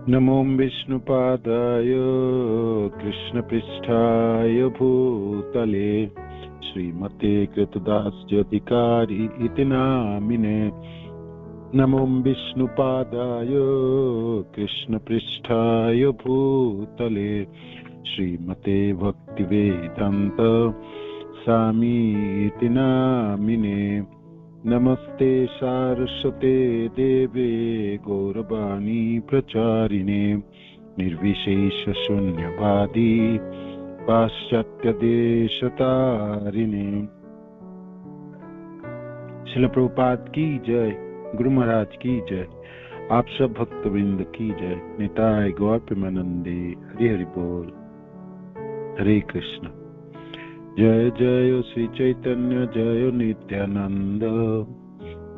नमो विष्णुपादाय कृष्णपृष्ठाय भूतले श्रीमते कृतदासज्योतिकारी इति नामिने। नमो विष्णुपादाय कृष्णपृष्ठाय भूतले श्रीमते भक्तिवेदांत स्वामी इति नामिने। नमस्ते सारस्वते देवे गौरवाणी प्रचारिणे निर्विशेष शून्यवादी पाश्चात्य देशतारिणे। श्रील प्रभुपाद की जय, गुरु महाराज की जय, आप सब भक्तवृंद की जय। निताय गौर प्रेमानंदे, हरि हरि बोल। हरे कृष्ण। जय जय श्री चैतन्य जय नित्यानंद,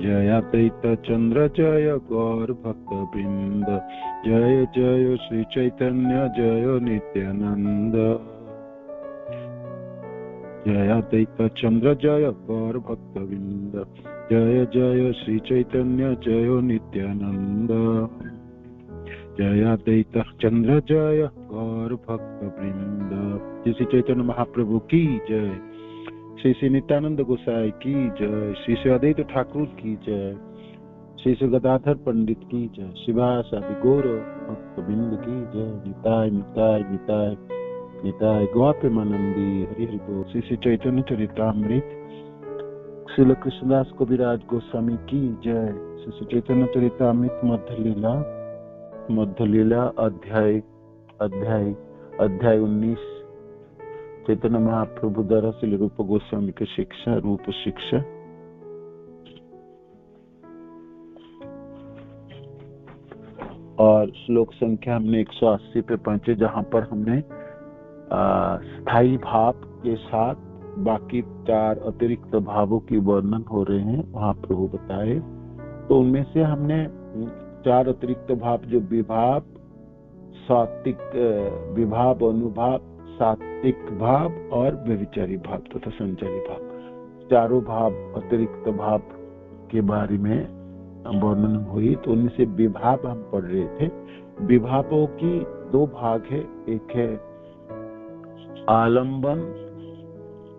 जय अद्वैत चंद्र जय गौर भक्तवृंद। जय जय श्री चैतन्य जय नित्यानंद, जय अद्वैत चंद्र जय गौर भक्तवृंद। जय जय श्री चैतन्य जय नित्यानंद, जय अद्वैत चंद्र जय गौर भक्तवृंद। श्री चैतन्य महाप्रभु की जय, श्री श्री नित्यानंद गोसाई की जय, श्री श्री अद्वैत ठाकुर की जय, श्री श्री गदाधर पंडित की जय, शिवास आदि गौर भक्तवृंद की जय। निताय निताय निताय निताय गौर प्रेमानंदी, हरि हरि बोल। श्री श्री चैतन्य चरितामृत श्रील कृष्णदास कविराज गोस्वामी की जय। श्री श्री चैतन्य चरितामृत मध्य लीला अध्याय 19। चैतन्य महाप्रभु द्वारा श्री रूप गोस्वामी की शिक्षा, रूप शिक्षा। और श्लोक संख्या हमने 180 पे पहुंचे, जहां पर हमने स्थायी भाव के साथ बाकी 4 अतिरिक्त भावों की वर्णन हो रहे हैं, वहां प्रभु बताए। तो उनमें से हमने 4 अतिरिक्त भाव, जो विभाव, सात्विक विभाव, अनुभाव, सात्विक भाव और व्यभिचारी भाव तथा संचारी भाव, चारों भाव अतिरिक्त भाव के बारे में वर्णन हुई। तो उनमें से विभाव हम पढ़ रहे थे। विभावों की 2 भाग है, एक है आलंबन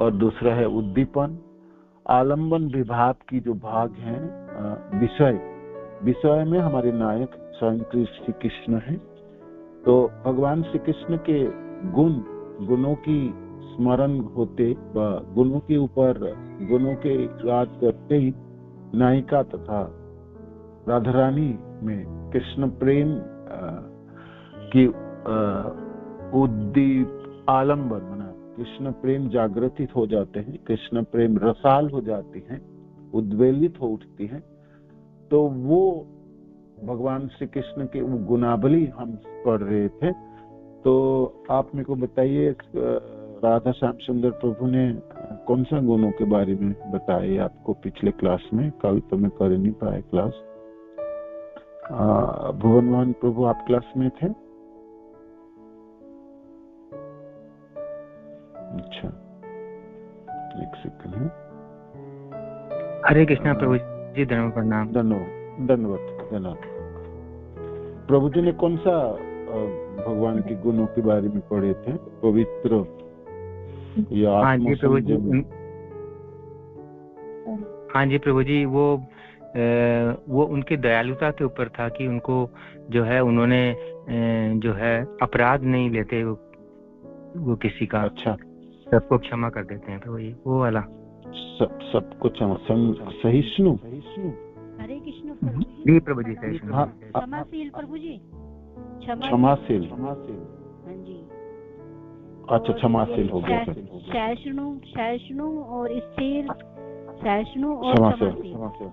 और दूसरा है उद्दीपन। आलंबन विभाव की जो भाग है, विषय में हमारे नायक स्वयं श्री कृष्ण है। तो भगवान श्री कृष्ण के गुणों की स्मरण होते, गुणों के ऊपर गुणों के याद करते ही नायिका तथा राधा रानी में कृष्ण प्रेम की आलंबन बना, कृष्ण प्रेम जागृतित हो जाते हैं, कृष्ण प्रेम रसाल हो जाती हैं, उद्वेलित हो उठती हैं। तो वो भगवान श्री कृष्ण के वो गुणावली हम पढ़ रहे थे। तो आप मेरे को बताइए, राधा श्याम सुंदर प्रभु ने कौन सा गुणों के बारे में बताए आपको पिछले क्लास में? कल तो मैं कर नहीं पाया क्लास। भुवन मोहन प्रभु, आप क्लास में थे? अच्छा, एक सेकंड है। हरे कृष्णा प्रभु जी, धन्यवाद, प्रणाम। धन्यवाद। प्रभु जी ने कौन सा भगवान के गुणों के बारे में पढ़े थे? पवित्र या हाँ जी प्रभु जी, वो उनके दयालुता के ऊपर था कि उनको जो है, उन्होंने जो है अपराध नहीं लेते, वो किसी का। अच्छा, सबको क्षमा कर देते हैं प्रभु जी, वो वाला सबको सहिष्णु। हरे कृष्ण प्रभु जी। प्रभु जी क्षमाशील प्रभु जी, क्षमाशील। हाँ जी। अच्छा, क्षमाशील हो गया। सहिष्णु और स्थिर, सहिष्णु और क्षमाशील।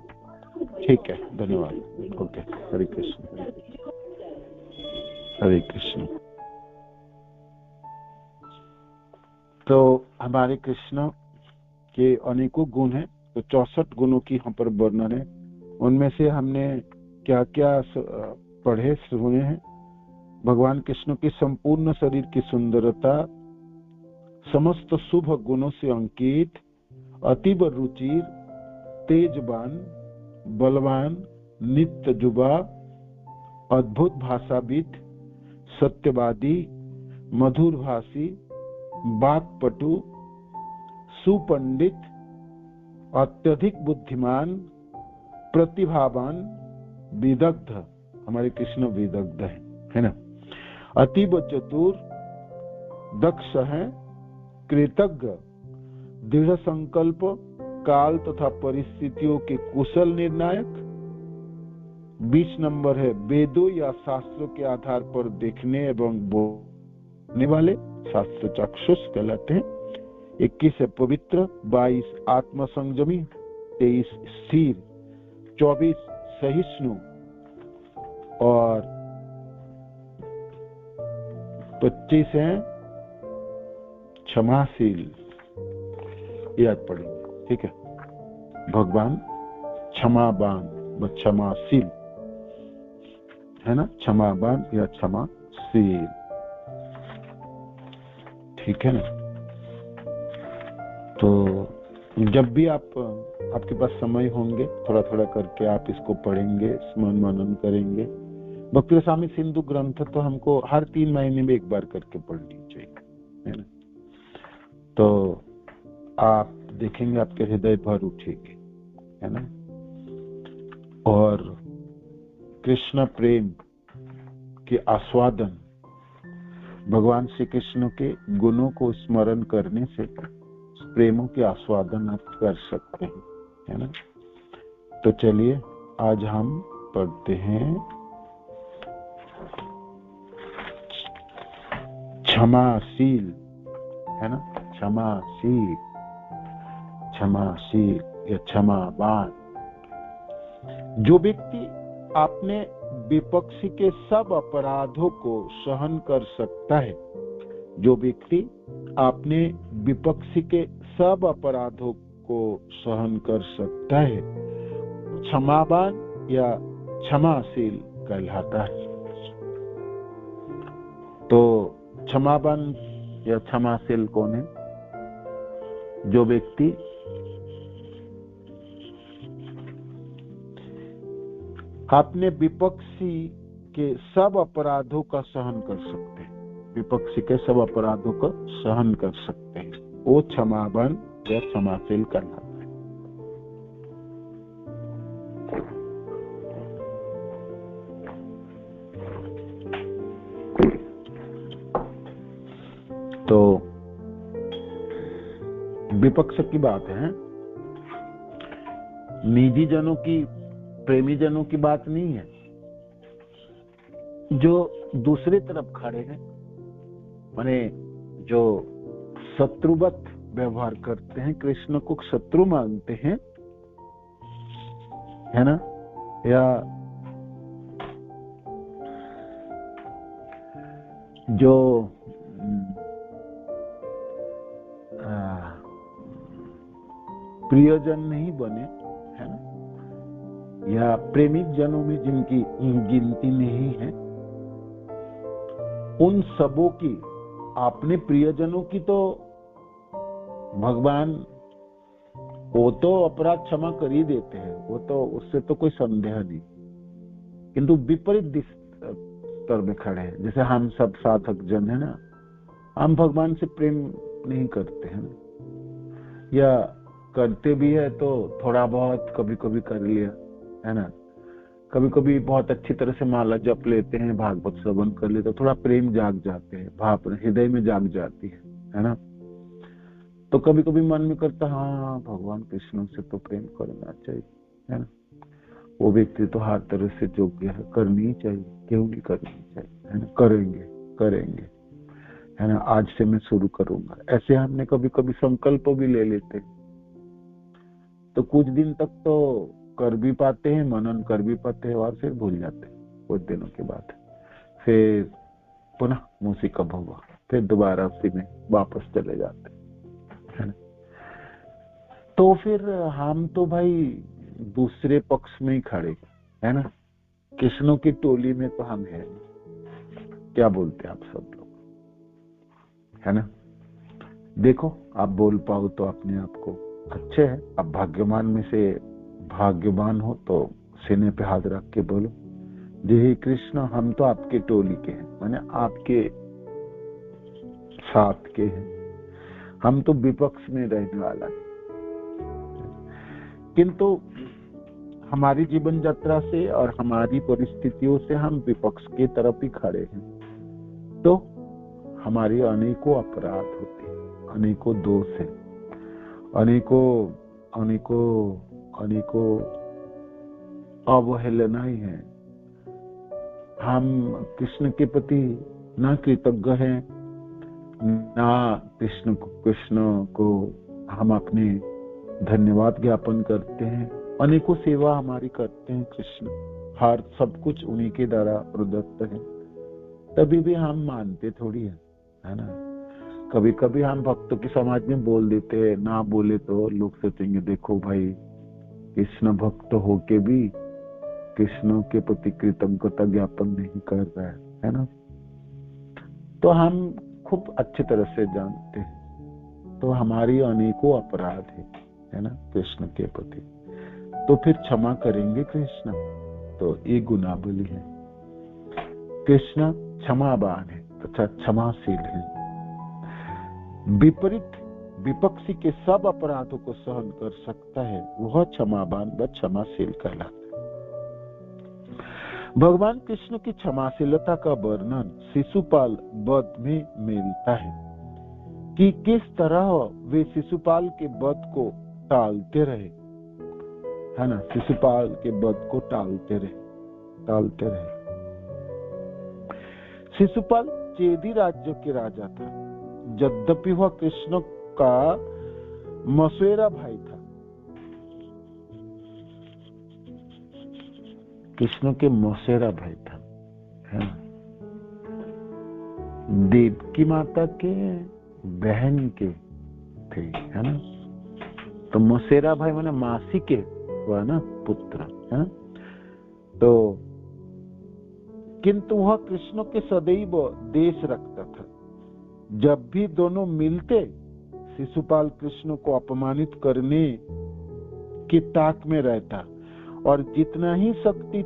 ठीक है, धन्यवाद। ओके, हरे कृष्ण। हरे कृष्ण। तो हमारे कृष्ण के अनेकों गुण हैं, तो 64 गुणों की यहाँ पर वर्णन है। उनमें से हमने क्या क्या पढ़े सुने हैं? भगवान कृष्ण के संपूर्ण शरीर की सुंदरता, समस्त शुभ गुणों से अंकित, अतीब रुचिर, तेजवान, बलवान, नित्य जुबा, अद्भुत भाषाविद, सत्यवादी, मधुरभाषी, वाक्पटु, सुपंडित, अत्यधिक बुद्धिमान, प्रतिभावान, विदग्ध। हमारे कृष्ण विदग्ध है ना। अतीब चतुर, दक्ष है, कृतज्ञ, दृढ़ संकल्प, काल तथा परिस्थितियों के कुशल निर्णायक। 20 नंबर है वेदों या शास्त्रों के आधार पर देखने एवं बोलने वाले, शास्त्र चक्षुष कहलाते हैं। 21 है पवित्र, 22 आत्म संयमी, 23 स्थिर, 24 सहिष्णु और 25 है क्षमाशील। याद पड़ेंगे, ठीक है। भगवान क्षमावान व क्षमाशील है ना, क्षमावान या क्षमाशील, ठीक है ना। तो जब भी आपके पास समय होंगे, थोड़ा थोड़ा करके आप इसको पढ़ेंगे, स्मरण मनन करेंगे। भक्ति रसामृत सिंधु ग्रंथ तो हमको हर 3 महीने में एक बार करके पढ़नी चाहिए, है ना। तो आप देखेंगे आपके हृदय भर उठेंगे, है ना। और कृष्ण प्रेम के आस्वादन, भगवान श्री कृष्ण के गुणों को स्मरण करने से प्रेमों के आस्वादन आप कर सकते हैं, है ना। तो चलिए आज हम पढ़ते हैं क्षमाशील, है ना। क्षमाशील, क्षमाशील या क्षमावान। जो व्यक्ति अपने विपक्षी के सब अपराधों को सहन कर सकता है, जो व्यक्ति अपने विपक्षी के सब अपराधों को सहन कर सकता है, क्षमावान या क्षमाशील कहलाता है। तो क्षमावान या क्षमाशील कौन है? जो व्यक्ति अपने विपक्षी के सब अपराधों का सहन कर सकते हैं, विपक्षी के सब अपराधों को सहन कर सकते हैं, वो क्षमावान या क्षमाशील कहलाता है। तो विपक्ष की बात है, निजी जनों की, प्रेमी जनों की बात नहीं है। जो दूसरी तरफ खड़े हैं, माने जो शत्रुवत व्यवहार करते हैं, कृष्ण को शत्रु मानते हैं, है ना, या जो प्रियजन नहीं बने, है ना, या प्रेमिक जनों में जिनकी गिनती नहीं है, उन सबों की, अपने प्रियजनों की तो भगवान वो तो अपराध क्षमा कर ही देते हैं, वो तो, उससे तो कोई संदेह नहीं। किंतु विपरीत स्तर में खड़े हैं, जैसे हम सब साधक जन है ना, हम भगवान से प्रेम नहीं करते हैं, या करते भी है तो थोड़ा बहुत कभी कभी कर लिया, है ना। कभी कभी बहुत अच्छी तरह से माला जप लेते हैं, भागवत श्रवण कर लेते, तो थोड़ा प्रेम जाग जाते हैं, भाव हृदय में जाग जाती है ना। तो कभी कभी मन में करता, हाँ भगवान कृष्ण से तो प्रेम करना चाहिए, है ना। वो व्यक्ति तो हर तरह से योग्य है, करनी ही चाहिए, क्यों नहीं करनी चाहिए, है ना। करेंगे, है ना, आज से मैं शुरू करूंगा। ऐसे हमने कभी कभी संकल्प भी ले लेते, तो कुछ दिन तक तो कर भी पाते हैं, मनन कर भी पाते हैं, और फिर भूल जाते हैं कुछ दिनों के बाद, फिर पुनः उसी का भोगा, फिर दोबारा उसी में वापस चले जाते हैं। तो फिर हम तो भाई दूसरे पक्ष में ही खड़े, है ना, कृष्णों की टोली में तो हम हैं। क्या बोलते हैं आप सब लोग, है ना। देखो आप बोल पाओ तो अपने आप को अच्छे है, आप भाग्यवान में से भाग्यवान हो तो सीने पे हाथ रख के बोलो, जय कृष्ण, हम तो आपके टोली के हैं, माने आपके साथ के हैं, हम तो विपक्ष में रहने वाला है। किंतु हमारी जीवन यात्रा से और हमारी परिस्थितियों से हम विपक्ष की तरफ ही खड़े हैं, तो हमारे अनेकों अपराध होते हैं, अनेकों दोष है, अनेकों अवहेलनाएं हैं। हम कृष्ण के प्रति ना कृतज्ञ हैं, ना कृष्ण को हम अपने धन्यवाद ज्ञापन करते हैं। अनेकों सेवा हमारी करते हैं कृष्ण, हर सब कुछ उन्हीं के द्वारा प्रदत्त है, तभी भी हम मानते थोड़ी है ना। कभी कभी हम भक्तों के समाज में बोल देते हैं, ना बोले तो लोग सोचेंगे देखो भाई कृष्ण भक्त होके भी कृष्ण के प्रति कृतज्ञता ज्ञापन नहीं कर रहा है ना। तो हम खूब अच्छी तरह से जानते हैं, तो हमारी अनेकों अपराध है ना कृष्ण के प्रति, तो फिर क्षमा करेंगे कृष्ण। तो ये गुनाबली है, कृष्ण क्षमावान है तथा क्षमाशील है। विपरीत विपक्षी के सब अपराधों को सहन कर सकता है, वह क्षमावान व क्षमाशील कहलाता है। भगवान कृष्ण की क्षमाशीलता का वर्णन शिशुपाल वध में मिलता है कि किस तरह वे शिशुपाल के वध को टालते रहे, है ना। शिशुपाल के वध को टालते रहे। शिशुपाल चेदी राज्य के राजा था, यद्यपि वह कृष्ण का मौसेरा भाई था। कृष्ण के मौसेरा भाई था, है ना। देवकी माता के बहन के थे, है ना। तो मौसेरा भाई माने मासी के हुआ ना पुत्र, है। तो किंतु वह कृष्ण के सदैव देश रखता था। जब भी दोनों मिलते, शिशुपाल कृष्ण को अपमानित करने की ताक में रहता और जितने ही शक्ति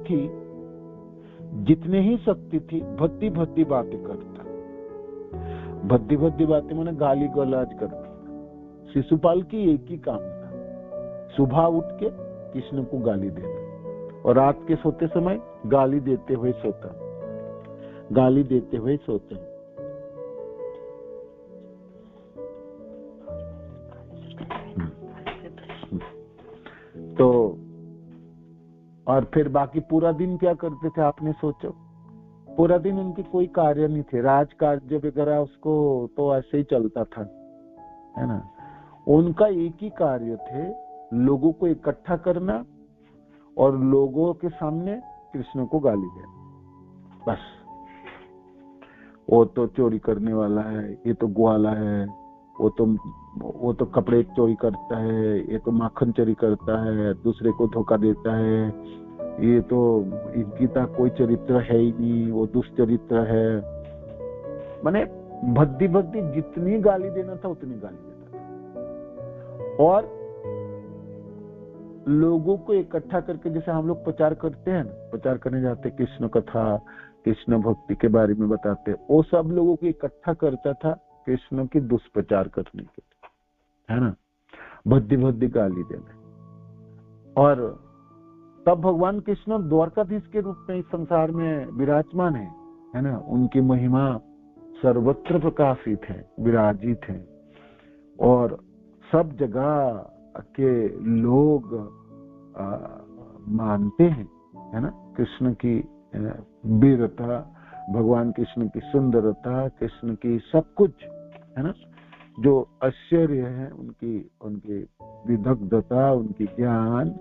थी भद्दी भद्दी बातें करता। भद्दी भद्दी बातें माने गाली गलौज करता। शिशुपाल की एक ही काम था, सुबह उठ के कृष्ण को गाली देना और रात के सोते समय गाली देते हुए सोता। तो और फिर बाकी पूरा दिन क्या करते थे आपने सोचो। पूरा दिन उनके कोई कार्य नहीं थे, राज कार्य वगैरह उसको तो ऐसे ही चलता था, है ना। उनका एक ही कार्य थे, लोगों को इकट्ठा करना और लोगों के सामने कृष्ण को गाली देना, बस। वो तो चोरी करने वाला है, ये तो ग्वाला है, वो तो कपड़े चोरी करता है, ये तो माखन चोरी करता है, दूसरे को धोखा देता है, ये तो इनकी तो कोई चरित्र है ही नहीं, वो दुष्चरित्र है। माने भद्दी भद्दी जितनी गाली देना था उतनी गाली देता था। और लोगों को इकट्ठा करके, जैसे हम लोग प्रचार करते हैं ना, प्रचार करने जाते, कृष्ण कथा कृष्ण भक्ति के बारे में बताते, वो सब लोगों को इकट्ठा करता था कृष्ण की दुष्प्रचार करने के लिए, है ना। भद्दी भद्दी गाली देना। और तब भगवान कृष्ण द्वारकाधीश के रूप में इस संसार में विराजमान है ना। उनकी महिमा सर्वत्र प्रकाशित है, विराजित है, और सब जगह के लोग मानते हैं, है ना, कृष्ण की वीरता, भगवान कृष्ण की सुंदरता, कृष्ण की सब कुछ, है ना। जो आश्चर्य है उनकी विदग्धता, उनकी ज्ञान,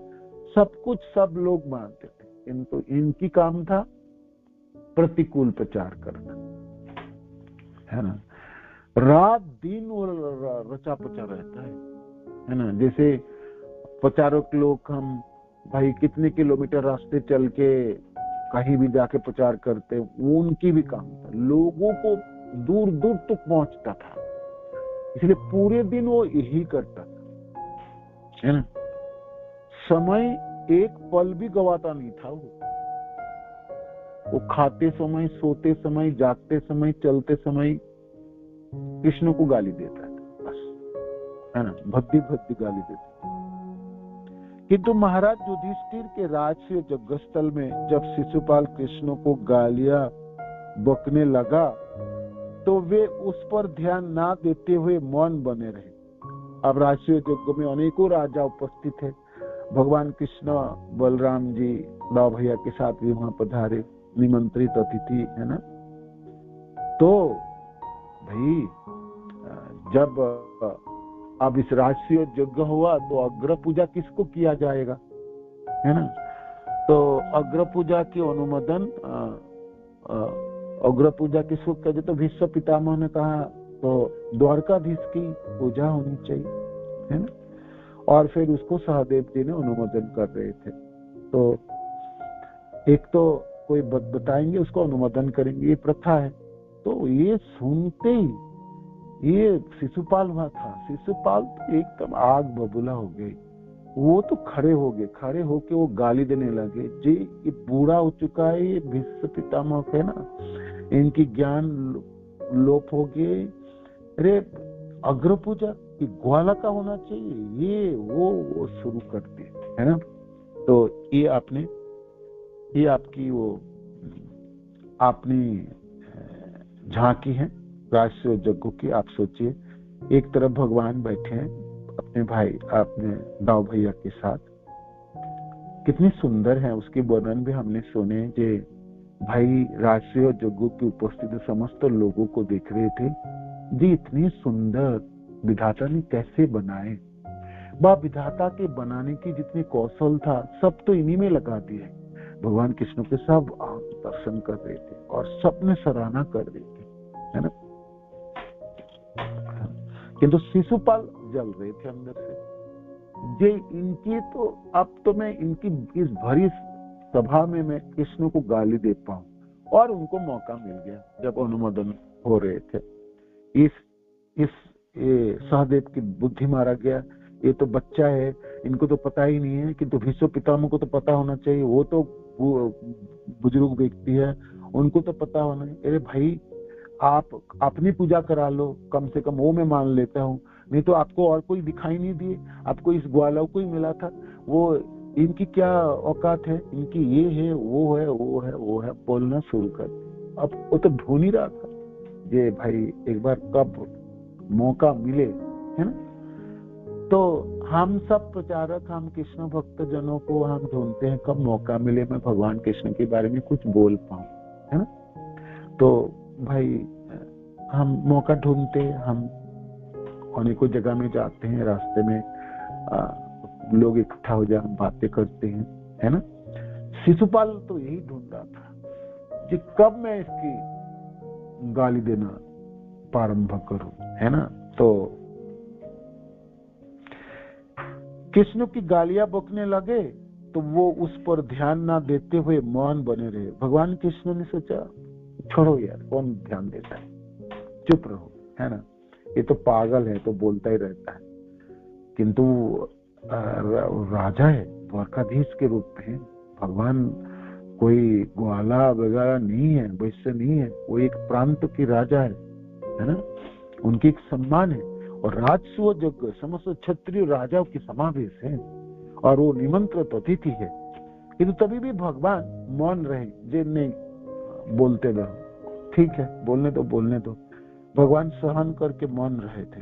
सब कुछ सब लोग मानते थे। किंतु इनकी काम था प्रतिकूल प्रचार करना, है ना। रात दिन वो रचा पचा रहता है ना। जैसे प्रचारक लोग, हम भाई कितने किलोमीटर रास्ते चल के कहीं भी जाके प्रचार करते, वो उनकी भी काम था, लोगों को दूर दूर तक पहुंचता था, इसलिए पूरे दिन वो यही करता था, है ना। समय एक पल भी गवाता नहीं था वो। वो खाते समय, सोते समय, जागते समय, चलते समय कृष्ण को गाली देता है, बस, है ना, भद्दी भद्दी गाली देता है। किंतु महाराज युधिष्ठिर के राजस्व यज्ञस्थल में जब शिशुपाल कृष्ण को गालियां बकने लगा तो वे उस पर ध्यान ना देते हुए मौन बने रहे। अब राजस्व यज्ञ में अनेकों राजा उपस्थित है। भगवान कृष्ण बलराम जी दाऊ भैया के साथ भी वहां पधारे, निमंत्रित अतिथि, है ना। तो भाई जब अब इस राजस्व यज्ञ हुआ तो अग्र पूजा किसको किया जाएगा, है ना। तो अग्र पूजा की अनुमोदन, अग्र पूजा किसको कहते, तो भीष्म पितामह ने कहा तो द्वारकाधीश की पूजा होनी चाहिए, है ना। और फिर उसको सहदेव जी ने अनुमोदन कर रहे थे। तो एक तो कोई बताएंगे, उसको अनुमोदन करेंगे, ये प्रथा है। तो ये सुनते ही ये शिशुपाल हुआ था, शिशुपाल तो एकदम आग बबूला हो गई। वो तो खड़े हो गए, खड़े होके वो गाली देने लगे, जी ये बूढ़ा हो चुका है, ये भीष्म पितामह है ना, इनकी ज्ञान लोप हो गए। अरे अग्र पूजा की ग्वाला का होना चाहिए, ये वो शुरू करते, है ना। तो ये आपकी वो अपनी झांकी है राजस्व यज्ञ की। आप सोचिए, एक तरफ भगवान बैठे हैं अपने भाई, अपने दाऊ भैया के साथ, कितनी सुंदर है, उसकी वर्णन भी हमने सुने। जे भाई राजस्व यज्ञ की उपस्थित समस्त लोगों को देख रहे थे, जी इतनी सुंदर विधाता ने कैसे बनाए। वह विधाता के बनाने की जितनी कौशल था सब तो इन्हीं में लगा दिए। भगवान कृष्ण के सब दर्शन कर रहे थे और सबने सराहना कर रहे थे, है ना। किंतु शिशुपाल जल रहे थे अंदर से। जे इनकी तो अब तो मैं इनकी इस भरी सभा में मैं कृष्ण को गाली दे पाऊं, और उनको मौका मिल गया जब अनुमोदन हो रहे थे। इस सहदेव की बुद्धि मारा गया, ये तो बच्चा है, इनको तो पता ही नहीं है। किंतु भीष्म पितामह को तो पता होना चाहिए, वो तो बुजुर्ग व्यक्ति है, उनको तो पता होना है। अरे भाई आप अपनी पूजा करा लो, कम से कम वो मैं मान लेता हूँ, नहीं तो आपको और कोई दिखाई नहीं दिए, आपको इस ग्वाला को ही मिला था। वो इनकी क्या औकात है, इनकी ये है, वो है, वो है, वो है, बोलना शुरू कर। अब वो तो ढूंढ ही रहा था, ये भाई एक बार कब मौका मिले, है ना। तो हम सब प्रचारक, हम कृष्ण भक्त जनों को हम ढूंढते हैं कब मौका मिले मैं भगवान कृष्ण के बारे में कुछ बोल पाऊं, है ना। तो भाई हम मौका ढूंढते हैं, हम अनेकों जगह में जाते हैं, रास्ते में लोग इकट्ठा हो जाए, बातें करते हैं, है ना। शिशुपाल तो यही ढूंढ रहा था कि कब मैं इसकी गाली देना प्रारंभ करूं, है ना। तो कृष्ण की गालियां बकने लगे तो वो उस पर ध्यान ना देते हुए मौन बने रहे। भगवान कृष्ण ने सोचा छोड़ो यार, कौन ध्यान देता है, चुप रहो, है ना, ये तो पागल है, तो बोलता ही रहता है। किंतु राजा है, द्वारकाधीश के रूप में भगवान कोई ग्वाला वगैरह नहीं है, वैसे नहीं है, वो एक प्रांत की राजा है ना, उनकी एक सम्मान है। और राजस्व यज्ञ समस्त क्षत्रिय राजाओं की समावेश है और वो निमंत्रित अतिथि है। किंतु तभी भी भगवान मौन रहे, जे नहीं बोलते रहो, ठीक है, बोलने दो। भगवान सहन करके मौन रहे थे।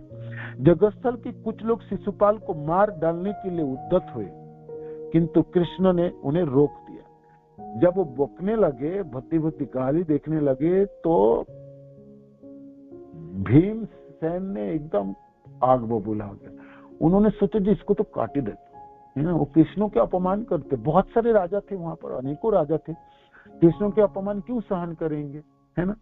जगस्थल के कुछ लोग शिशुपाल को मार डालने के लिए उद्यत हुए, किंतु कृष्ण ने उन्हें रोक दिया। जब वो बकने लगे, भद्दी गाली देखने लगे, तो भीमसेन ने एकदम आग बबूला हो गया। उन्होंने सोचा जी इसको तो काट ही देते, है ना। वो कृष्ण के अपमान करते, बहुत सारे राजा थे वहां पर, अनेकों राजा थे, कृष्ण के अपमान क्यों सहन करेंगे, है ना।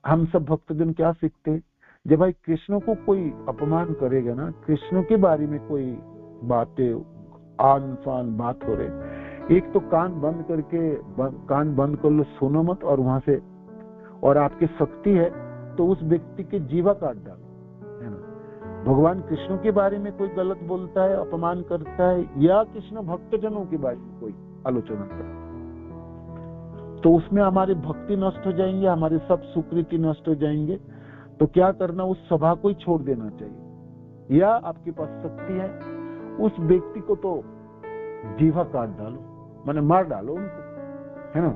हम सब भक्तजन क्या सीखते, जब भाई कृष्ण को कोई अपमान करेगा ना, कृष्ण के बारे में कोई बातें आन फान बात हो रहे, एक तो कान बंद कर लो, सुनो मत, और वहां से, और आपकी शक्ति है तो उस व्यक्ति के जीवा काट डालो, है ना। भगवान कृष्ण के बारे में कोई गलत बोलता है, अपमान करता है, या कृष्ण भक्तजनों के बारे में कोई आलोचना करता है, तो उसमें हमारी भक्ति नष्ट हो जाएंगे, हमारे सब सुकृति नष्ट हो जाएंगे। तो क्या करना, उस सभा को ही छोड़ देना चाहिए, या आपके पास शक्ति है उस व्यक्ति को तो जीवा काट डालो, माने मार डालो उनको, है ना।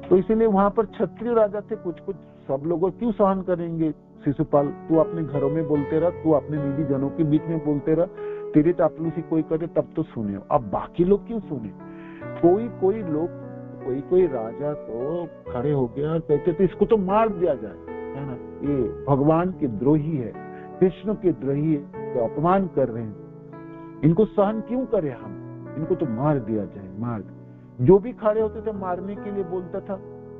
तो इसीलिए वहां पर क्षत्रिय राजा थे कुछ कुछ, सब लोग क्यों सहन करेंगे। शिशुपाल, तू अपने घरों में बोलते रह, तू अपने निजी जनों के बीच में बोलते रह, तेरी चापलूसी कोई करे तब तो सुने, अब बाकी लोग क्यों सुने। कोई लोग, कोई राजा तो खड़े हो गया और कहते थे इसको तो मार दिया जाए, है ना, ये भगवान के द्रोही है, कृष्ण के द्रोही है, तो अपमान कर रहे हैं, इनको सहन क्यों करें हम, इनको तो मार दिया जाए, मार। जो भी खड़े होते थे मारने के लिए बोलता था,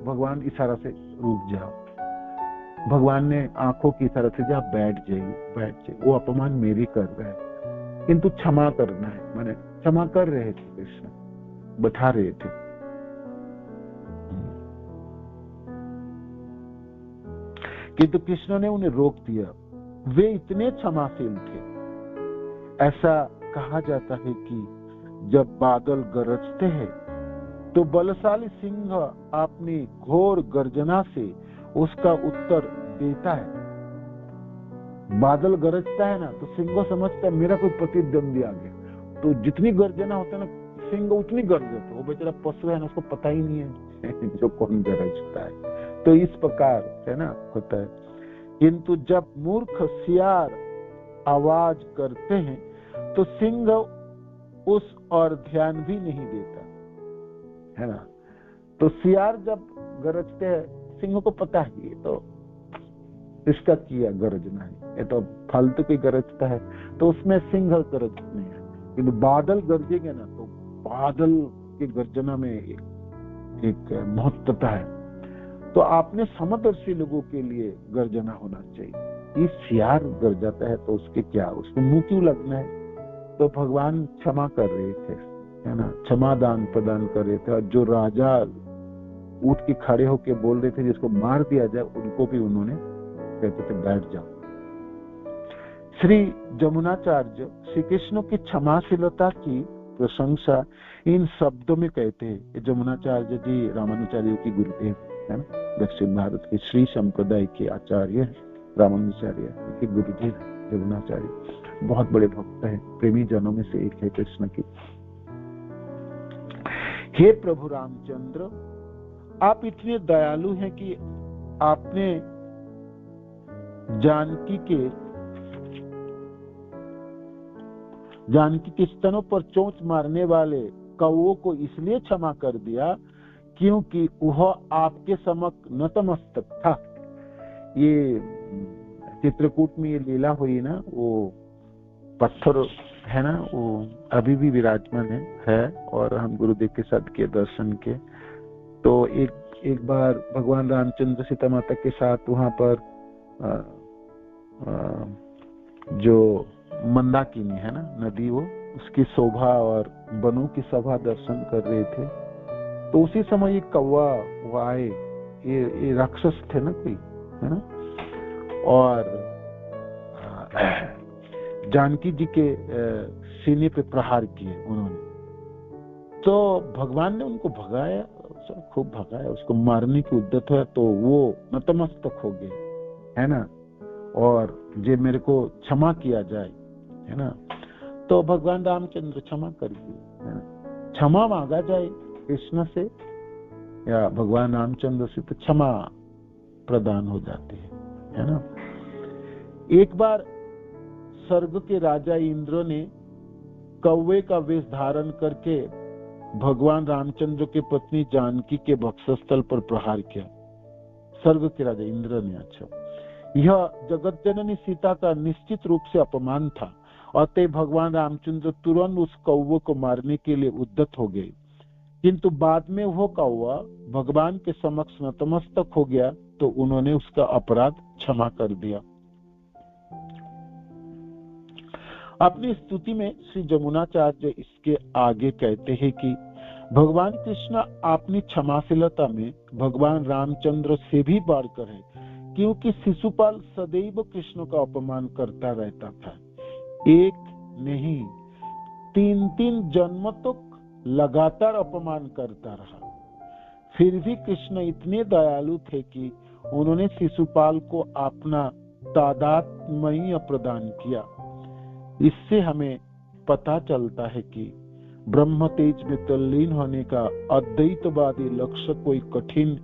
भगवान इशारा से रुक जाओ, भगवान ने आंखों की इशारा से जा बैठ जाइए, वो अपमान मेरी कर रहा है, किंतु क्षमा करना है, माने क्षमा कर रहे थे कृष्ण, बैठा रहे थे। किंतु कृष्ण ने उन्हें रोक दिया, वे इतने क्षमाशील थे। ऐसा कहा जाता है कि जब बादल गरजते हैं तो बलशाली सिंह अपनी घोर गर्जना से उसका उत्तर देता है। बादल गरजता है ना, तो सिंह समझता है मेरा कोई प्रतिद्वंदी आ गया, तो जितनी गर्जना होता है ना, सिंह उतनी गरजता है। वो बेचारा पशु है ना, उसको पता ही नहीं है जो कौन गरजता है। तो इस प्रकार है ना होता है। किंतु जब मूर्ख सियार आवाज करते हैं तो सिंह उस और ध्यान भी नहीं देता, है ना। तो सियार जब गरजते हैं, सिंह को पता है ये तो इसका किया गरजना है, ये तो फालतू की गरजता है, तो उसमें सिंह गरज नहीं है। किंतु बादल गरजेंगे ना, तो बादल की गर्जना में एक महत्वता है। तो आपने समदर्शी लोगों के लिए गर्जना होना चाहिए। ये सियार गरजाता है तो उसके क्या, उसको मुंह क्यों लगना है। तो भगवान क्षमा कर रहे थे, है ना, क्षमा दान प्रदान कर रहे थे। और जो राजा उठ के खड़े होके बोल रहे थे जिसको मार दिया जाए, उनको भी उन्होंने कहते थे बैठ जाओ। श्री जमुनाचार्य श्री कृष्ण की क्षमाशीलता की प्रशंसा इन शब्दों में कहते हैं। जमुनाचार्य जी रामानुचार्य की गुरुदेव है ना, दक्षिण भारत के श्री संप्रदाय के आचार्य रामानुचार्य के गुरुदेव जमुनाचार्य, बहुत बड़े भक्त हैं, प्रेमी जनों में से एक है कृष्ण की। हे प्रभु रामचंद्र, आप इतने दयालु हैं कि आपने जानकी के स्तनों पर चोंच मारने वाले कौओं को इसलिए क्षमा कर दिया क्योंकि वह आपके समक्ष नतमस्तक था। ये चित्रकूट में ये लीला हुई ना, वो पत्थर है ना, वो अभी भी विराजमान है और हम गुरुदेव के साथ के दर्शन के। तो एक बार भगवान रामचंद्र सीता माता के साथ वहां पर जो मंदाकिनी है ना नदी, वो उसकी शोभा और वनों की शोभा दर्शन कर रहे थे। तो उसी समय एक कौवा वो आए, ये राक्षस थे ना कोई, है ना, और जानकी जी के सीने पे प्रहार किए उन्होंने। तो भगवान ने उनको भगाया, खूब भगाया, उसको मारने की उद्यत हुआ, तो वो नतमस्तक हो गए, है ना, और जे मेरे को क्षमा किया जाए, है ना। तो भगवान रामचंद्र क्षमा कर दिए, है ना। क्षमा मांगा जाए कृष्ण से या भगवान रामचंद्र से, तो क्षमा प्रदान हो जाती है ना। एक बार स्वर्ग के राजा इंद्र ने कौवे का वेश धारण करके भगवान रामचंद्र के पत्नी जानकी के वक्षस्थल पर प्रहार किया। स्वर्ग के राजा इंद्र ने। अच्छा, यह जगत जननी सीता का निश्चित रूप से अपमान था, अतः भगवान रामचंद्र तुरंत उस कौवे को मारने के लिए उद्यत हो गए। किंतु बाद में वो कौवा भगवान के समक्ष नतमस्तक हो गया, तो उन्होंने उसका अपराध क्षमा कर दिया। अपनी स्तुति में श्री जमुनाचार्य इसके आगे कहते हैं कि भगवान कृष्ण अपनी क्षमाशीलता में भगवान रामचंद्र से भी बढ़कर है, क्योंकि शिशुपाल सदैव कृष्ण का अपमान करता रहता था। एक नहीं 3-3 जन्म तक लगातार अपमान करता रहा। फिर भी कृष्ण इतने दयालु थे कि उन्होंने शिशुपाल को अपना तादात्म्य प्रदान किया। इससे हमें पता चलता है कि ब्रह्म तेज में तल्लीन होने का अद्वैतवादी लक्ष्य कोई कठिन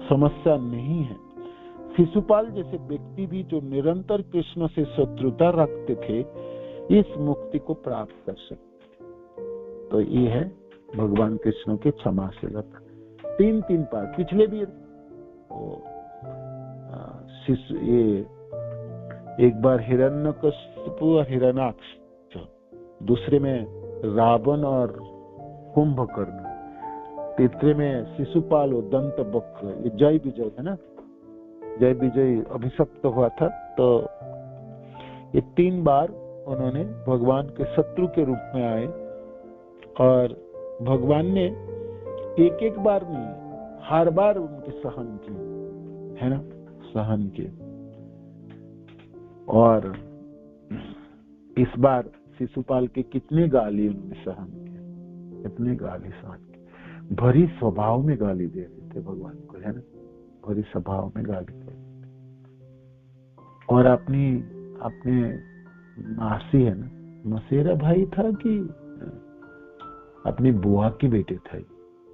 समस्या नहीं है। शिशुपाल जैसे व्यक्ति भी जो निरंतर कृष्ण से शत्रुता रखते थे, इस मुक्ति को प्राप्त कर सकते। तो ये है भगवान कृष्ण के क्षमाशीलता। 3 पार्ट पिछले भी ये एक बार हिरण्यकशिपु और हिरण्याक्ष, दूसरे में रावण और कुंभकर्ण, तीसरे में शिशुपाल और दंत वक्र, ये जय विजय है ना, जय विजय अभिशप्त हुआ था। तो ये 3 बार उन्होंने भगवान के शत्रु के रूप में आए और भगवान ने एक बार नहीं, हर बार उनके सहन किए, है ना, सहन किए। और इस बार शिशुपाल के कितने गाली उन्होंने सहन किए, कितने गाली सहन किए। भरी स्वभाव में गाली दे रहे थे भगवान को, है ना, भरी स्वभाव में गाली दे रहे थे। और अपने मासी है ना, मसेरा भाई था कि अपनी बुआ की बेटे था,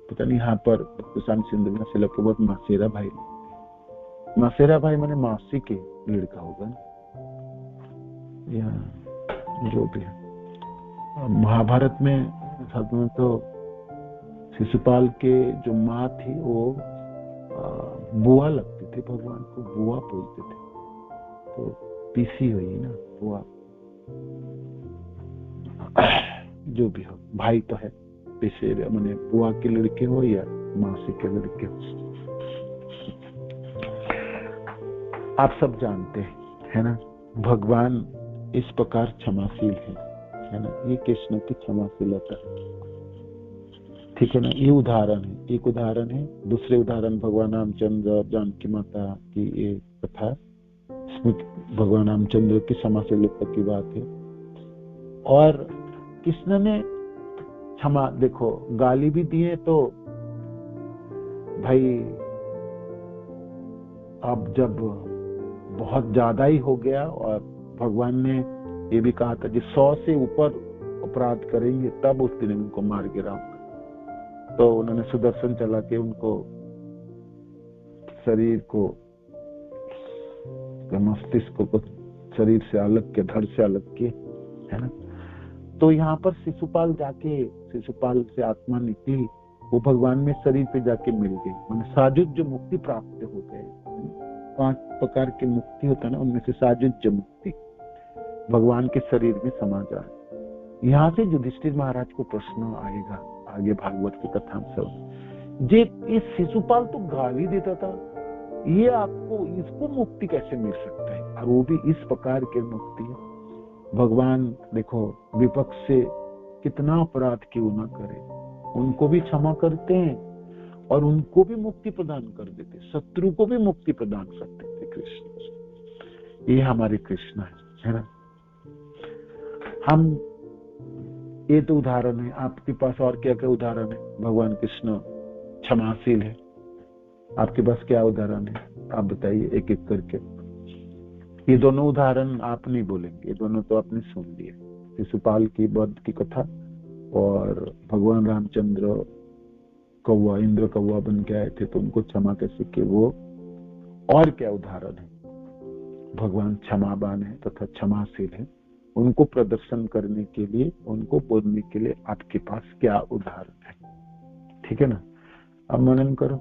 पता नहीं। यहाँ पर सुशांत सिंधु में शिलप्रभुत मासेरा भाई, मासेरा भाई माने मासी के लड़का होगा ना, या जो भी है। महाभारत में तो शिशुपाल के जो माँ थी वो बुआ लगती थी, भगवान को बुआ बोलते थे, तो पीसी हुई ना बुआ। जो भी हो, भाई तो है, पीसे माने बुआ के लड़के हो या मासी के लड़के हो, आप सब जानते हैं, है ना। भगवान इस प्रकार क्षमाशील है ना, ये कृष्ण की क्षमाशीलता, ठीक है ना। ये उदाहरण है, एक उदाहरण है। दूसरे उदाहरण भगवान रामचंद्र जानकी माता की ये कथा, इसमें भगवान रामचंद्र की क्षमाशीलता की बात है। और कृष्ण ने क्षमा, देखो गाली भी दिए तो भाई अब जब बहुत ज्यादा ही हो गया, और भगवान ने ये भी कहा था कि 100 से ऊपर अपराध करेंगे तब उस दिन उनको मार गिराऊंगा। तो उन्होंने सुदर्शन चला के उनको शरीर को, मस्तिष्क को शरीर से अलग के, धड़ से अलग किए, है ना। तो यहाँ पर शिशुपाल से आत्मा निकली, वो भगवान में शरीर पे जाके मिल गई, मैंने साजुज मुक्ति प्राप्त हो गए। 5 प्रकार की मुक्ति होता है ना, उनमें से साजुज मुक्ति भगवान के शरीर में समा जाए। यहाँ से युधिष्ठिर महाराज को प्रश्न आएगा आगे भागवत की कथा में सब, जे इस शिशुपाल तो गाली देता था, ये आपको इसको मुक्ति कैसे मिल सकता है, और वो भी इस प्रकार की मुक्ति है। भगवान देखो विपक्ष से कितना अपराध क्यों ना करे, उनको भी क्षमा करते हैं और उनको भी मुक्ति प्रदान कर देते, शत्रु को भी मुक्ति प्रदान करते थे कृष्ण। ये हमारे कृष्ण है ना। हम ये तो उदाहरण है, आपके पास और क्या क्या उदाहरण है। भगवान कृष्ण क्षमाशील है, आपके पास क्या उदाहरण है, आप बताइए एक एक करके। ये दोनों उदाहरण आप नहीं बोलेंगे, ये दोनों तो आपने सुन लिए, शिशुपाल की वध की कथा और भगवान रामचंद्र कौवा, इंद्र कौवा बन के आए थे तो उनको क्षमा कैसे किए, वो और क्या उदाहरण है। भगवान क्षमावान है तथा क्षमाशील है, उनको प्रदर्शन करने के लिए, उनको बोलने के लिए आपके पास क्या उदाहरण है, ठीक है ना। अब मनन करो,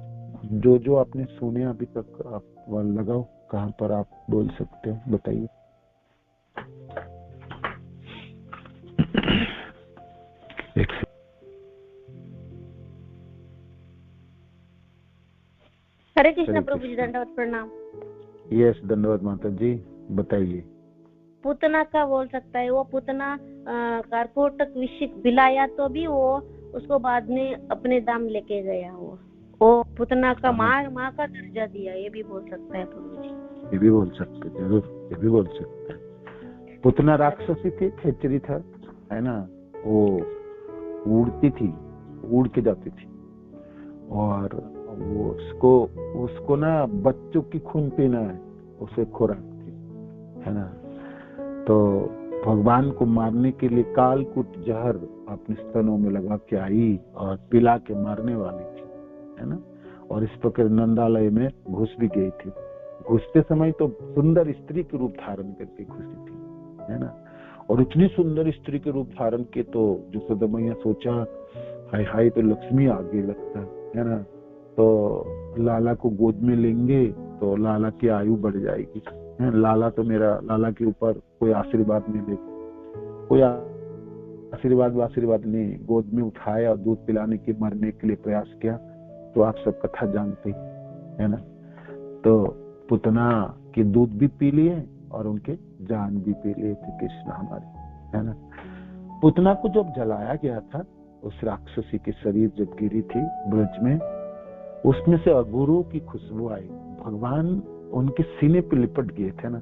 जो जो आपने सुने अभी तक आप लगाओ, कहां पर आप बोल सकते हो, बताइए। हरे कृष्ण प्रभु जी, दंडवत प्रणाम। यस, दंडवत माता जी, बताइए। पूतना का बोल सकता है, वो पूतना कारकोटक विषिक बिलाया तो भी वो उसको बाद में अपने दाम लेके गया। वो पूतना का माँ का दर्जा दिया, ये भी बोल सकता है प्रभु जी। ये भी बोल सकते, जरूर ये भी बोल सकते हैं। पूतना राक्षसी थी, खेचरी था, है ना, वो उड़ती थी, उड़ के जाती थी, और वो उसको ना बच्चों की खून पीना है, उसे खुराक थी, है ना। तो भगवान को मारने के लिए कालकूट जहर अपने स्तनों में लगा के आई और पिला के मारने वाली थी, है ना। और इस प्रकार नंदालय में घुस भी गई थी। घुसते समय तो सुंदर स्त्री के रूप धारण करके घुसी थी, है ना। और इतनी सुंदर स्त्री के रूप धारण के तो यशोदा मैया सोचा हाय हाय तो लक्ष्मी आगे लगता है ना। तो लाला को गोद में लेंगे तो लाला की आयु बढ़ जाएगी, लाला तो मेरा लाला के ऊपर कोई आशीर्वाद नहीं देगा, कोई आशीर्वाद नहीं। गोद में उठाया और दूध पिलाने के मरने के लिए प्रयास किया, तो आप सब कथा जानते है ना। तो पुतना के दूध भी पी लिए और उनके जान भी पी लिए थे कृष्ण हमारे, है ना। पुतना को जब जलाया गया था, उस राक्षसी के शरीर जब गिरी थी ब्रज में, उसमें से अघोरों की खुशबू आई। भगवान उनके सीने पे लिपट गए थे ना,